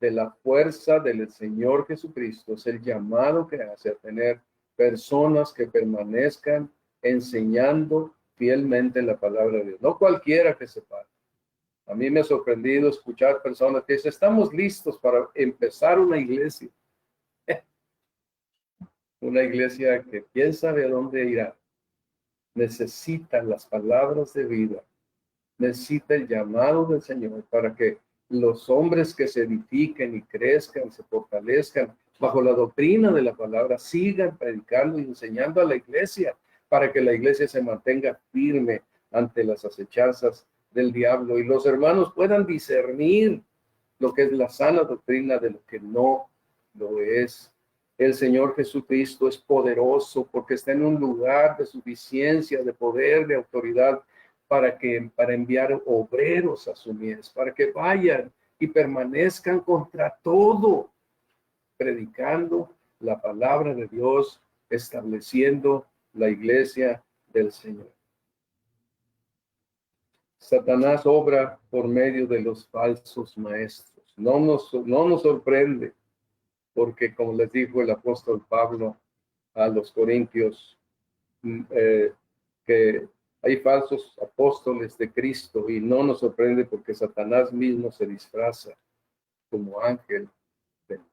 de la fuerza del Señor Jesucristo es el llamado que hace a tener personas que permanezcan enseñando fielmente la palabra de Dios. No cualquiera que sepa. A mí me ha sorprendido escuchar personas que dicen, estamos listos para empezar una iglesia. Una iglesia que quién sabe a dónde irá. Necesita las palabras de vida. Necesita el llamado del Señor para que los hombres que se edifiquen y crezcan, se fortalezcan bajo la doctrina de la palabra, sigan predicando y enseñando a la iglesia para que la iglesia se mantenga firme ante las acechanzas del diablo y los hermanos puedan discernir lo que es la sana doctrina de lo que no lo es. El Señor Jesucristo es poderoso porque está en un lugar de suficiencia, de poder, de autoridad para enviar obreros a su mies, para que vayan y permanezcan contra todo, predicando la palabra de Dios, estableciendo la iglesia del Señor. Satanás obra por medio de los falsos maestros. No nos sorprende, porque como les dijo el apóstol Pablo a los corintios, que hay falsos apóstoles de Cristo y no nos sorprende porque Satanás mismo se disfraza como ángel de luz.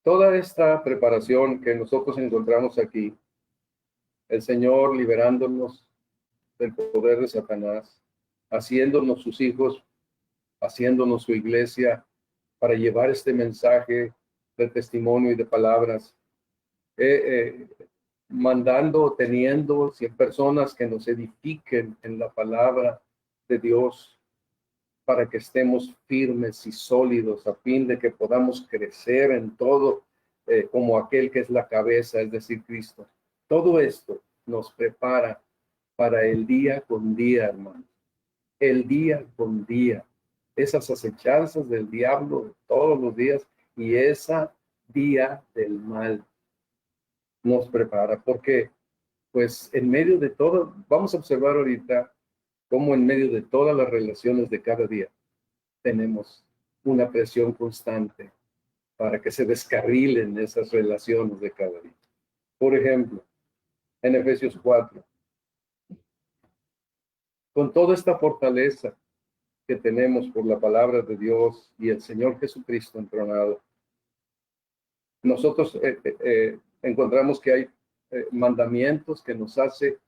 Toda esta preparación que nosotros encontramos aquí, el Señor liberándonos del poder de Satanás, haciéndonos sus hijos, haciéndonos su iglesia para llevar este mensaje de testimonio y de palabras, mandando, teniendo 100 personas que nos edifiquen en la palabra de Dios para que estemos firmes y sólidos a fin de que podamos crecer en todo como aquel que es la cabeza, es decir, Cristo. Todo esto nos prepara para el día con día, hermano. El día con día. Esas acechanzas del diablo todos los días y esa día del mal nos prepara, porque pues en medio de todo, vamos a observar ahorita cómo en medio de todas las relaciones de cada día tenemos una presión constante para que se descarrilen esas relaciones de cada día. Por ejemplo, en Efesios 4, con toda esta fortaleza que tenemos por la palabra de Dios y el Señor Jesucristo entronado, nosotros encontramos que hay mandamientos que nos hace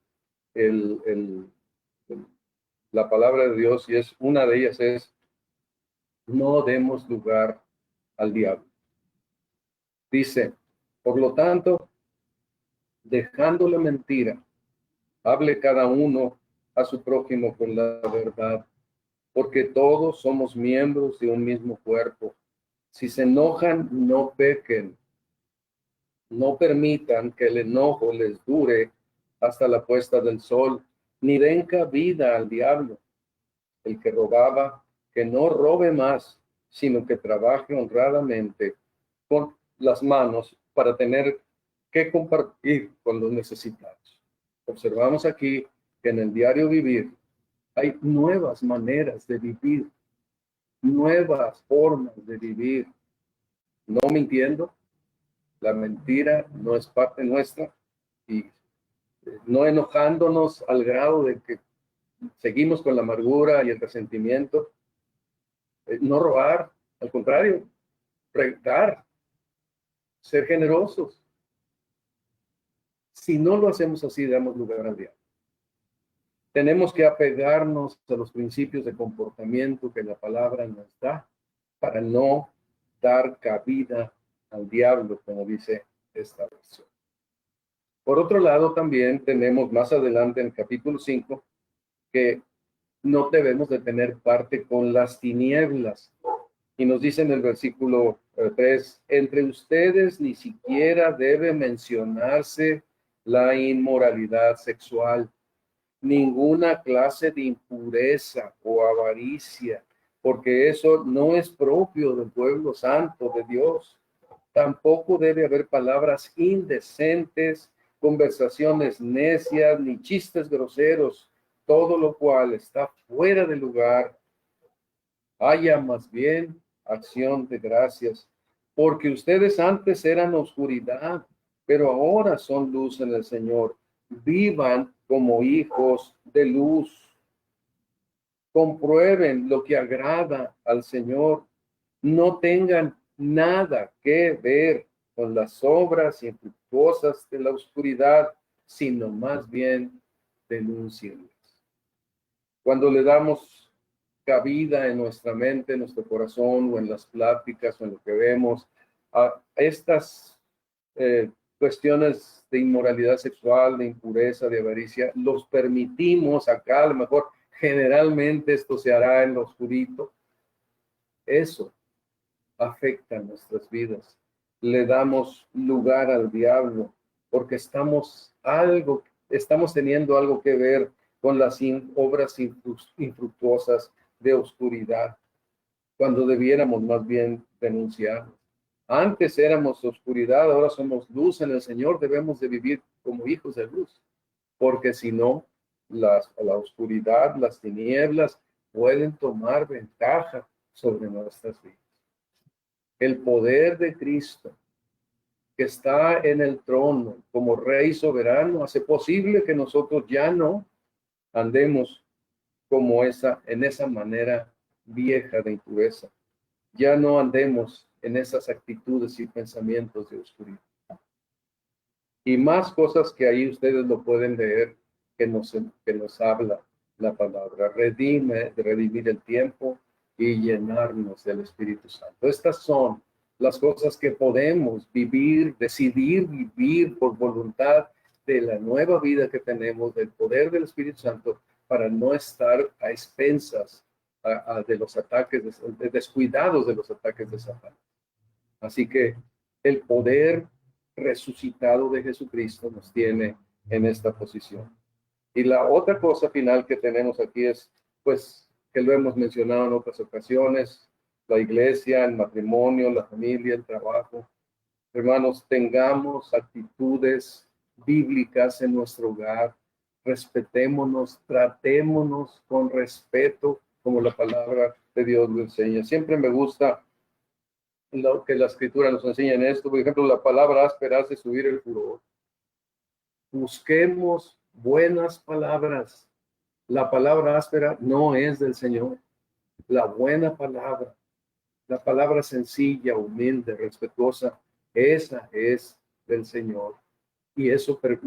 la palabra de Dios, y una de ellas es: no demos lugar al diablo. Dice, por lo tanto, dejando la mentira, hable cada uno a su prójimo con la verdad, porque todos somos miembros de un mismo cuerpo. Si se enojan, no pequen. No permitan que el enojo les dure hasta la puesta del sol, ni den cabida al diablo. El que robaba, que no robe más, sino que trabaje honradamente con las manos para tener que compartir con los necesitados. Observamos aquí que en el diario vivir hay nuevas maneras de vivir, nuevas formas de vivir, no mintiendo. La mentira no es parte nuestra y no enojándonos al grado de que seguimos con la amargura y el resentimiento. No robar, al contrario, dar, ser generosos. Si no lo hacemos así, damos lugar al diablo. Tenemos que apegarnos a los principios de comportamiento que la palabra nos da para no dar cabida al diablo, como dice esta versión. Por otro lado, también tenemos más adelante en el capítulo 5 que no debemos de tener parte con las tinieblas. Y nos dice en el versículo 3, entre ustedes ni siquiera debe mencionarse la inmoralidad sexual, ninguna clase de impureza o avaricia porque eso no es propio del pueblo santo de Dios. Tampoco debe haber palabras indecentes, conversaciones necias, ni chistes groseros, todo lo cual está fuera de lugar. Haya más bien acción de gracias, porque ustedes antes eran oscuridad, pero ahora son luz en el Señor. Vivan como hijos de luz. Comprueben lo que agrada al Señor. No tengan nada que ver con las obras infructuosas de la oscuridad, sino más bien denúncienlas. Cuando le damos cabida en nuestra mente, en nuestro corazón, o en las pláticas, o en lo que vemos, a estas cuestiones de inmoralidad sexual, de impureza, de avaricia, los permitimos acá, a lo mejor generalmente esto se hará en lo oscurito. Eso afecta nuestras vidas. Le damos lugar al diablo porque estamos teniendo algo que ver con las obras infructuosas de oscuridad, cuando debiéramos más bien denunciarlas. Antes éramos oscuridad, ahora somos luz en el Señor, debemos de vivir como hijos de luz, porque si no, la oscuridad, las tinieblas pueden tomar ventaja sobre nuestras vidas. El poder de Cristo, que está en el trono como Rey soberano, hace posible que nosotros ya no andemos como en esa manera vieja de impureza. Ya no andemos en esas actitudes y pensamientos de oscuridad. Y más cosas que ahí ustedes lo pueden leer, que nos habla la palabra. Redimir el tiempo y llenarnos del Espíritu Santo. Estas son las cosas que podemos decidir vivir por voluntad de la nueva vida que tenemos, del poder del Espíritu Santo, para no estar a expensas de los ataques, descuidados de los ataques de Satanás. Así que el poder resucitado de Jesucristo nos tiene en esta posición. Y la otra cosa final que tenemos aquí es, pues, que lo hemos mencionado en otras ocasiones, la iglesia, el matrimonio, la familia, el trabajo. Hermanos, tengamos actitudes bíblicas en nuestro hogar, respetémonos, tratémonos con respeto, como la palabra de Dios lo enseña. Siempre me gusta lo que la Escritura nos enseña en esto. Por ejemplo, la palabra áspera hace subir el furor. Busquemos buenas palabras. La palabra áspera no es del Señor. La buena palabra, la palabra sencilla, humilde, respetuosa, esa es del Señor. Y eso, pero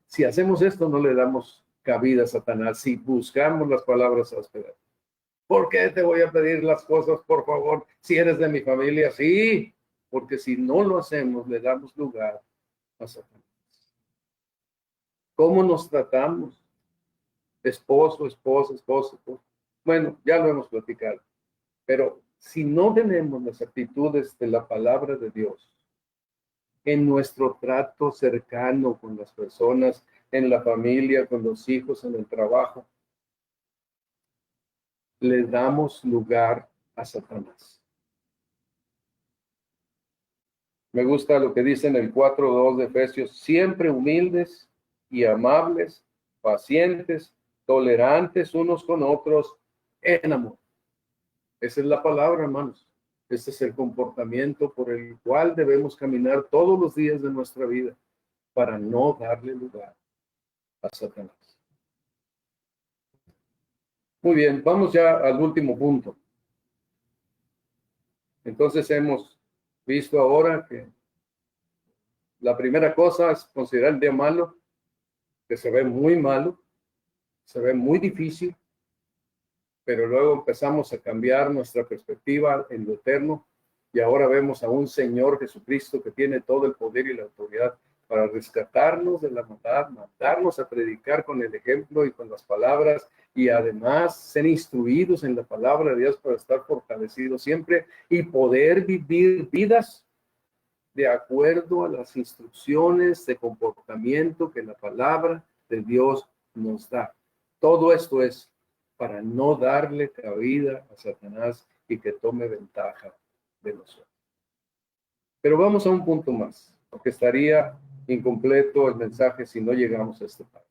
si hacemos esto, no le damos cabida a Satanás. Si buscamos las palabras ásperas. ¿Por qué te voy a pedir las cosas, por favor, si eres de mi familia? Sí, porque si no lo hacemos, le damos lugar a Satanás. ¿Cómo nos tratamos? Esposo, esposa, esposo. Bueno, ya lo hemos platicado. Pero si no tenemos las actitudes de la palabra de Dios en nuestro trato cercano con las personas, en la familia, con los hijos, en el trabajo, le damos lugar a Satanás. Me gusta lo que dice en el 4:2 de Efesios: siempre humildes y amables, pacientes, tolerantes unos con otros, en amor. Esa es la palabra, hermanos. Este es el comportamiento por el cual debemos caminar todos los días de nuestra vida para no darle lugar a Satanás. Muy bien, vamos ya al último punto. Entonces hemos visto ahora que la primera cosa es considerar el día malo, que se ve muy malo, se ve muy difícil, pero luego empezamos a cambiar nuestra perspectiva en lo eterno y ahora vemos a un Señor Jesucristo que tiene todo el poder y la autoridad para rescatarnos de la maldad, mandarnos a predicar con el ejemplo y con las palabras, y además ser instruidos en la palabra de Dios para estar fortalecidos siempre y poder vivir vidas de acuerdo a las instrucciones de comportamiento que la palabra de Dios nos da. Todo esto es para no darle cabida a Satanás y que tome ventaja de nosotros. Pero vamos a un punto más, porque estaría incompleto el mensaje si no llegamos a esta parte.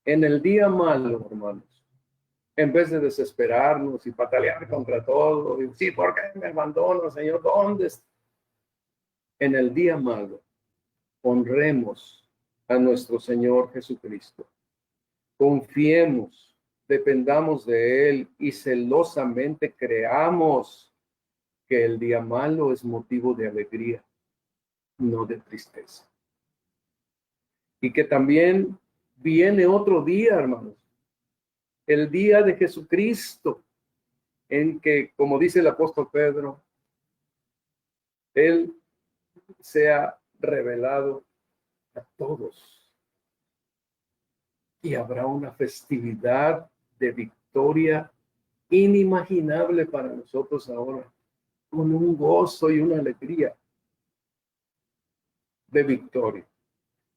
En el día malo, hermanos, en vez de desesperarnos y patalear contra todo, y sí, ¿por qué me abandono, Señor? ¿Dónde está? En el día malo, honremos a nuestro Señor Jesucristo. Confiemos, dependamos de Él y celosamente creamos que el día malo es motivo de alegría, no de tristeza. Y que también viene otro día, hermanos, el día de Jesucristo, en que, como dice el apóstol Pedro, Él se ha revelado a todos. Y habrá una festividad de victoria inimaginable para nosotros ahora, con un gozo y una alegría de victoria.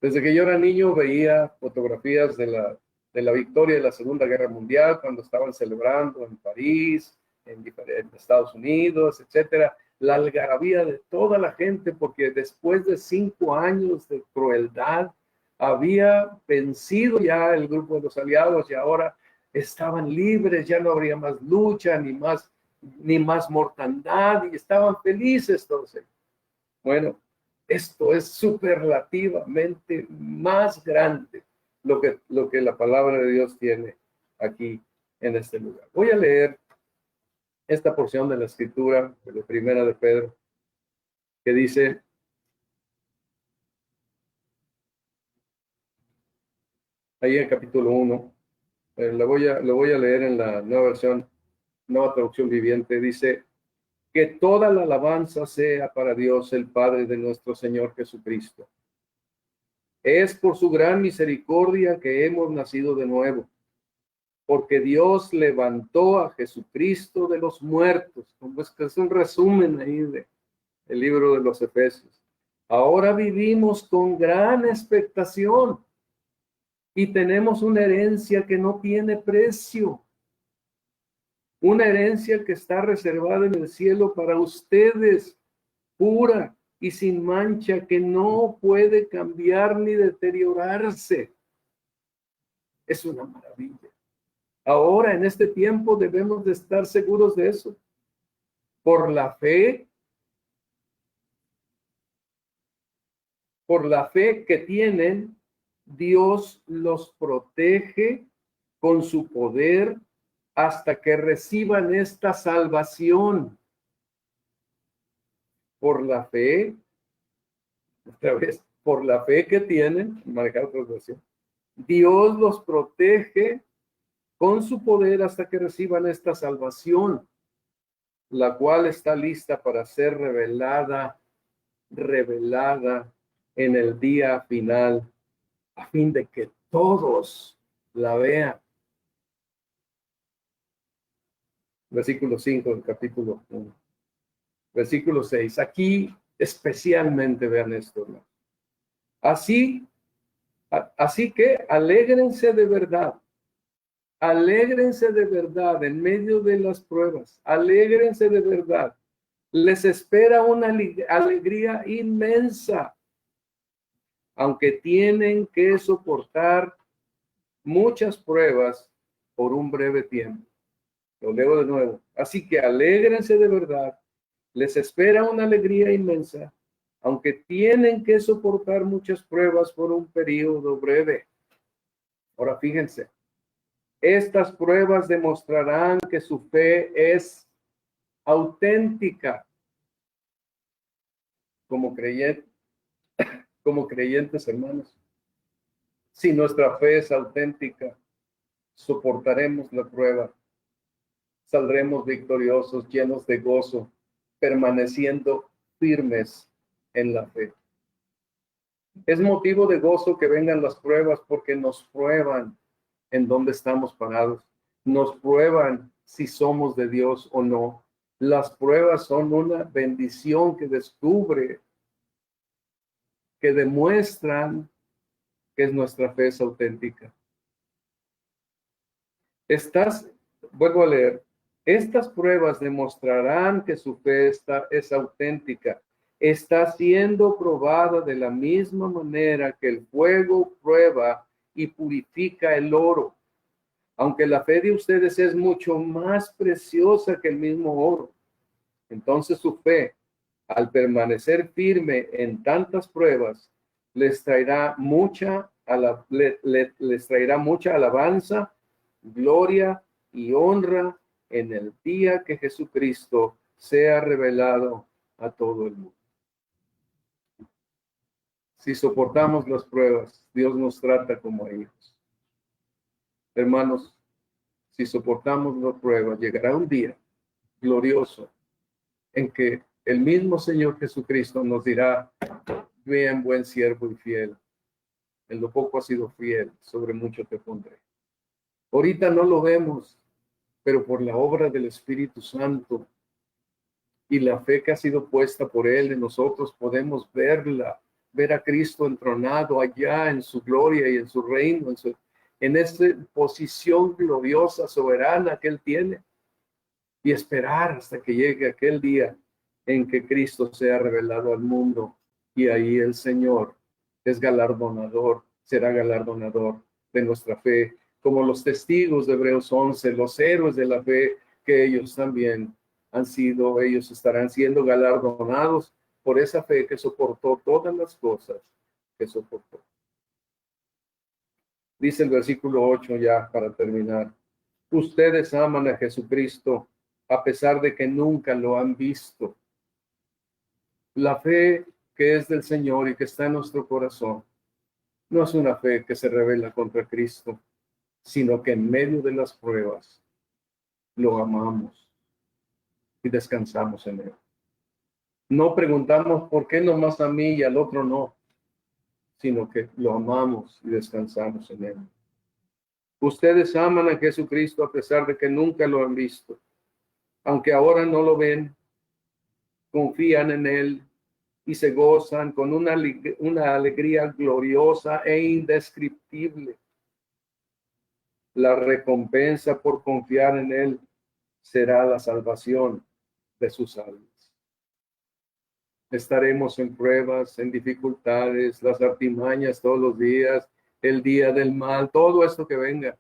Desde que yo era niño veía fotografías de la victoria de la Segunda Guerra Mundial, cuando estaban celebrando en París, en Estados Unidos, etcétera. La algarabía de toda la gente, porque después de 5 años de crueldad, había vencido ya el grupo de los aliados y ahora estaban libres, ya no habría más lucha, ni más mortandad, y estaban felices todos. Bueno, esto es superlativamente más grande lo que la palabra de Dios tiene aquí en este lugar. Voy a leer esta porción de la escritura de la primera de Pedro, que dice: ahí en capítulo 1, lo voy a leer en la nueva versión, nueva traducción viviente. Dice: que toda la alabanza sea para Dios, el Padre de nuestro Señor Jesucristo. Es por su gran misericordia que hemos nacido de nuevo, porque Dios levantó a Jesucristo de los muertos. Como es un resumen ahí del libro de los Efesios. Ahora vivimos con gran expectación y tenemos una herencia que no tiene precio. Una herencia que está reservada en el cielo para ustedes, pura y sin mancha, que no puede cambiar ni deteriorarse. Es una maravilla. Ahora, en este tiempo, debemos de estar seguros de eso. Por la fe que tienen, Dios los protege con su poder hasta que reciban esta salvación. Por la fe, otra vez, por la fe que tienen, manejar otra versión, Dios los protege con su poder hasta que reciban esta salvación, la cual está lista para ser revelada en el día final, a fin de que todos la vean. Versículo 5 del capítulo 1. Versículo 6. Aquí especialmente vean esto, ¿no? Así que alégrense de verdad. Alégrense de verdad en medio de las pruebas. Alégrense de verdad. Les espera una alegría inmensa, aunque tienen que soportar muchas pruebas por un breve tiempo. Lo leo de nuevo. Así que alégrense de verdad. Les espera una alegría inmensa, aunque tienen que soportar muchas pruebas por un periodo breve. Ahora fíjense, estas pruebas demostrarán que su fe es auténtica. Como creyentes, hermanos, si nuestra fe es auténtica, soportaremos la prueba, saldremos victoriosos, llenos de gozo, permaneciendo firmes en la fe. Es motivo de gozo que vengan las pruebas, porque nos prueban en dónde estamos parados, nos prueban si somos de Dios o no. Las pruebas son una bendición que descubre, que demuestran que nuestra fe es auténtica. Vuelvo a leer, estas pruebas demostrarán que su fe es auténtica. Está siendo probada de la misma manera que el fuego prueba y purifica el oro. Aunque la fe de ustedes es mucho más preciosa que el mismo oro, entonces su fe, al permanecer firme en tantas pruebas, les traerá mucha alabanza, gloria y honra en el día que Jesucristo sea revelado a todo el mundo. Si soportamos las pruebas, Dios nos trata como hijos. Hermanos, si soportamos las pruebas, llegará un día glorioso en que el mismo Señor Jesucristo nos dirá: bien, buen siervo y fiel, en lo poco has sido fiel, sobre mucho te pondré. Ahorita no lo vemos, pero por la obra del Espíritu Santo y la fe que ha sido puesta por Él en nosotros, podemos ver a Cristo entronado allá en su gloria y en su reino, en esa posición gloriosa, soberana que Él tiene, y esperar hasta que llegue aquel día en que Cristo sea revelado al mundo, y ahí el Señor será galardonador de nuestra fe, como los testigos de Hebreos 11, los héroes de la fe, que ellos también ellos estarán siendo galardonados por esa fe que soportó todas las cosas que soportó. Dice el versículo 8 ya para terminar: ustedes aman a Jesucristo a pesar de que nunca lo han visto. La fe que es del Señor y que está en nuestro corazón no es una fe que se revela contra Cristo, sino que en medio de las pruebas lo amamos y descansamos en Él. No preguntamos por qué nomás a mí y al otro no, sino que lo amamos y descansamos en Él. Ustedes aman a Jesucristo a pesar de que nunca lo han visto. Aunque ahora no lo ven, confían en Él y se gozan con una alegría gloriosa e indescriptible. La recompensa por confiar en Él será la salvación de sus almas. Estaremos en pruebas, en dificultades, las artimañas todos los días, el día del mal, todo esto que venga.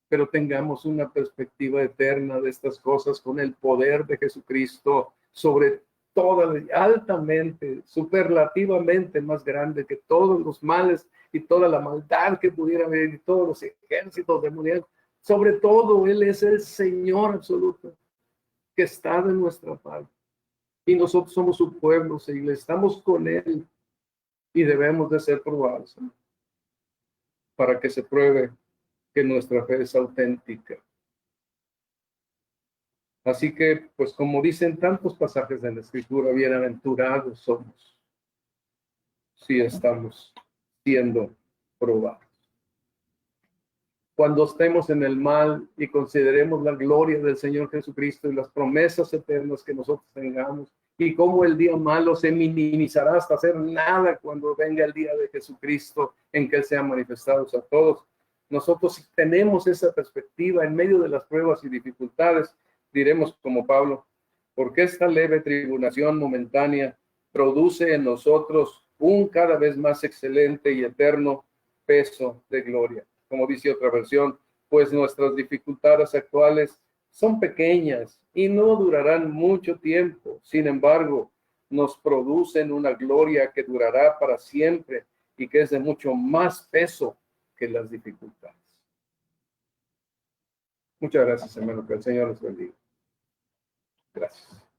Pero tengamos una perspectiva eterna de estas cosas con el poder de Jesucristo sobre toda, altamente, superlativamente más grande que todos los males y toda la maldad que pudiera haber y todos los ejércitos demoníacos. Sobre todo, Él es el Señor absoluto que está de nuestra parte. Y nosotros somos su pueblo, y estamos con Él y debemos de ser probados, ¿no?, para que se pruebe que nuestra fe es auténtica. Así que, pues como dicen tantos pasajes de la Escritura, bienaventurados somos si estamos siendo probados. Cuando estemos en el mal y consideremos la gloria del Señor Jesucristo y las promesas eternas que nosotros tengamos, y cómo el día malo se minimizará hasta hacer nada cuando venga el día de Jesucristo en que Él sea manifestado a todos. Nosotros, si tenemos esa perspectiva en medio de las pruebas y dificultades, diremos como Pablo: porque esta leve tribulación momentánea produce en nosotros un cada vez más excelente y eterno peso de gloria. Como dice otra versión, pues nuestras dificultades actuales son pequeñas y no durarán mucho tiempo. Sin embargo, nos producen una gloria que durará para siempre y que es de mucho más peso que las dificultades. Muchas gracias, hermano. Que el Señor los bendiga. Gracias.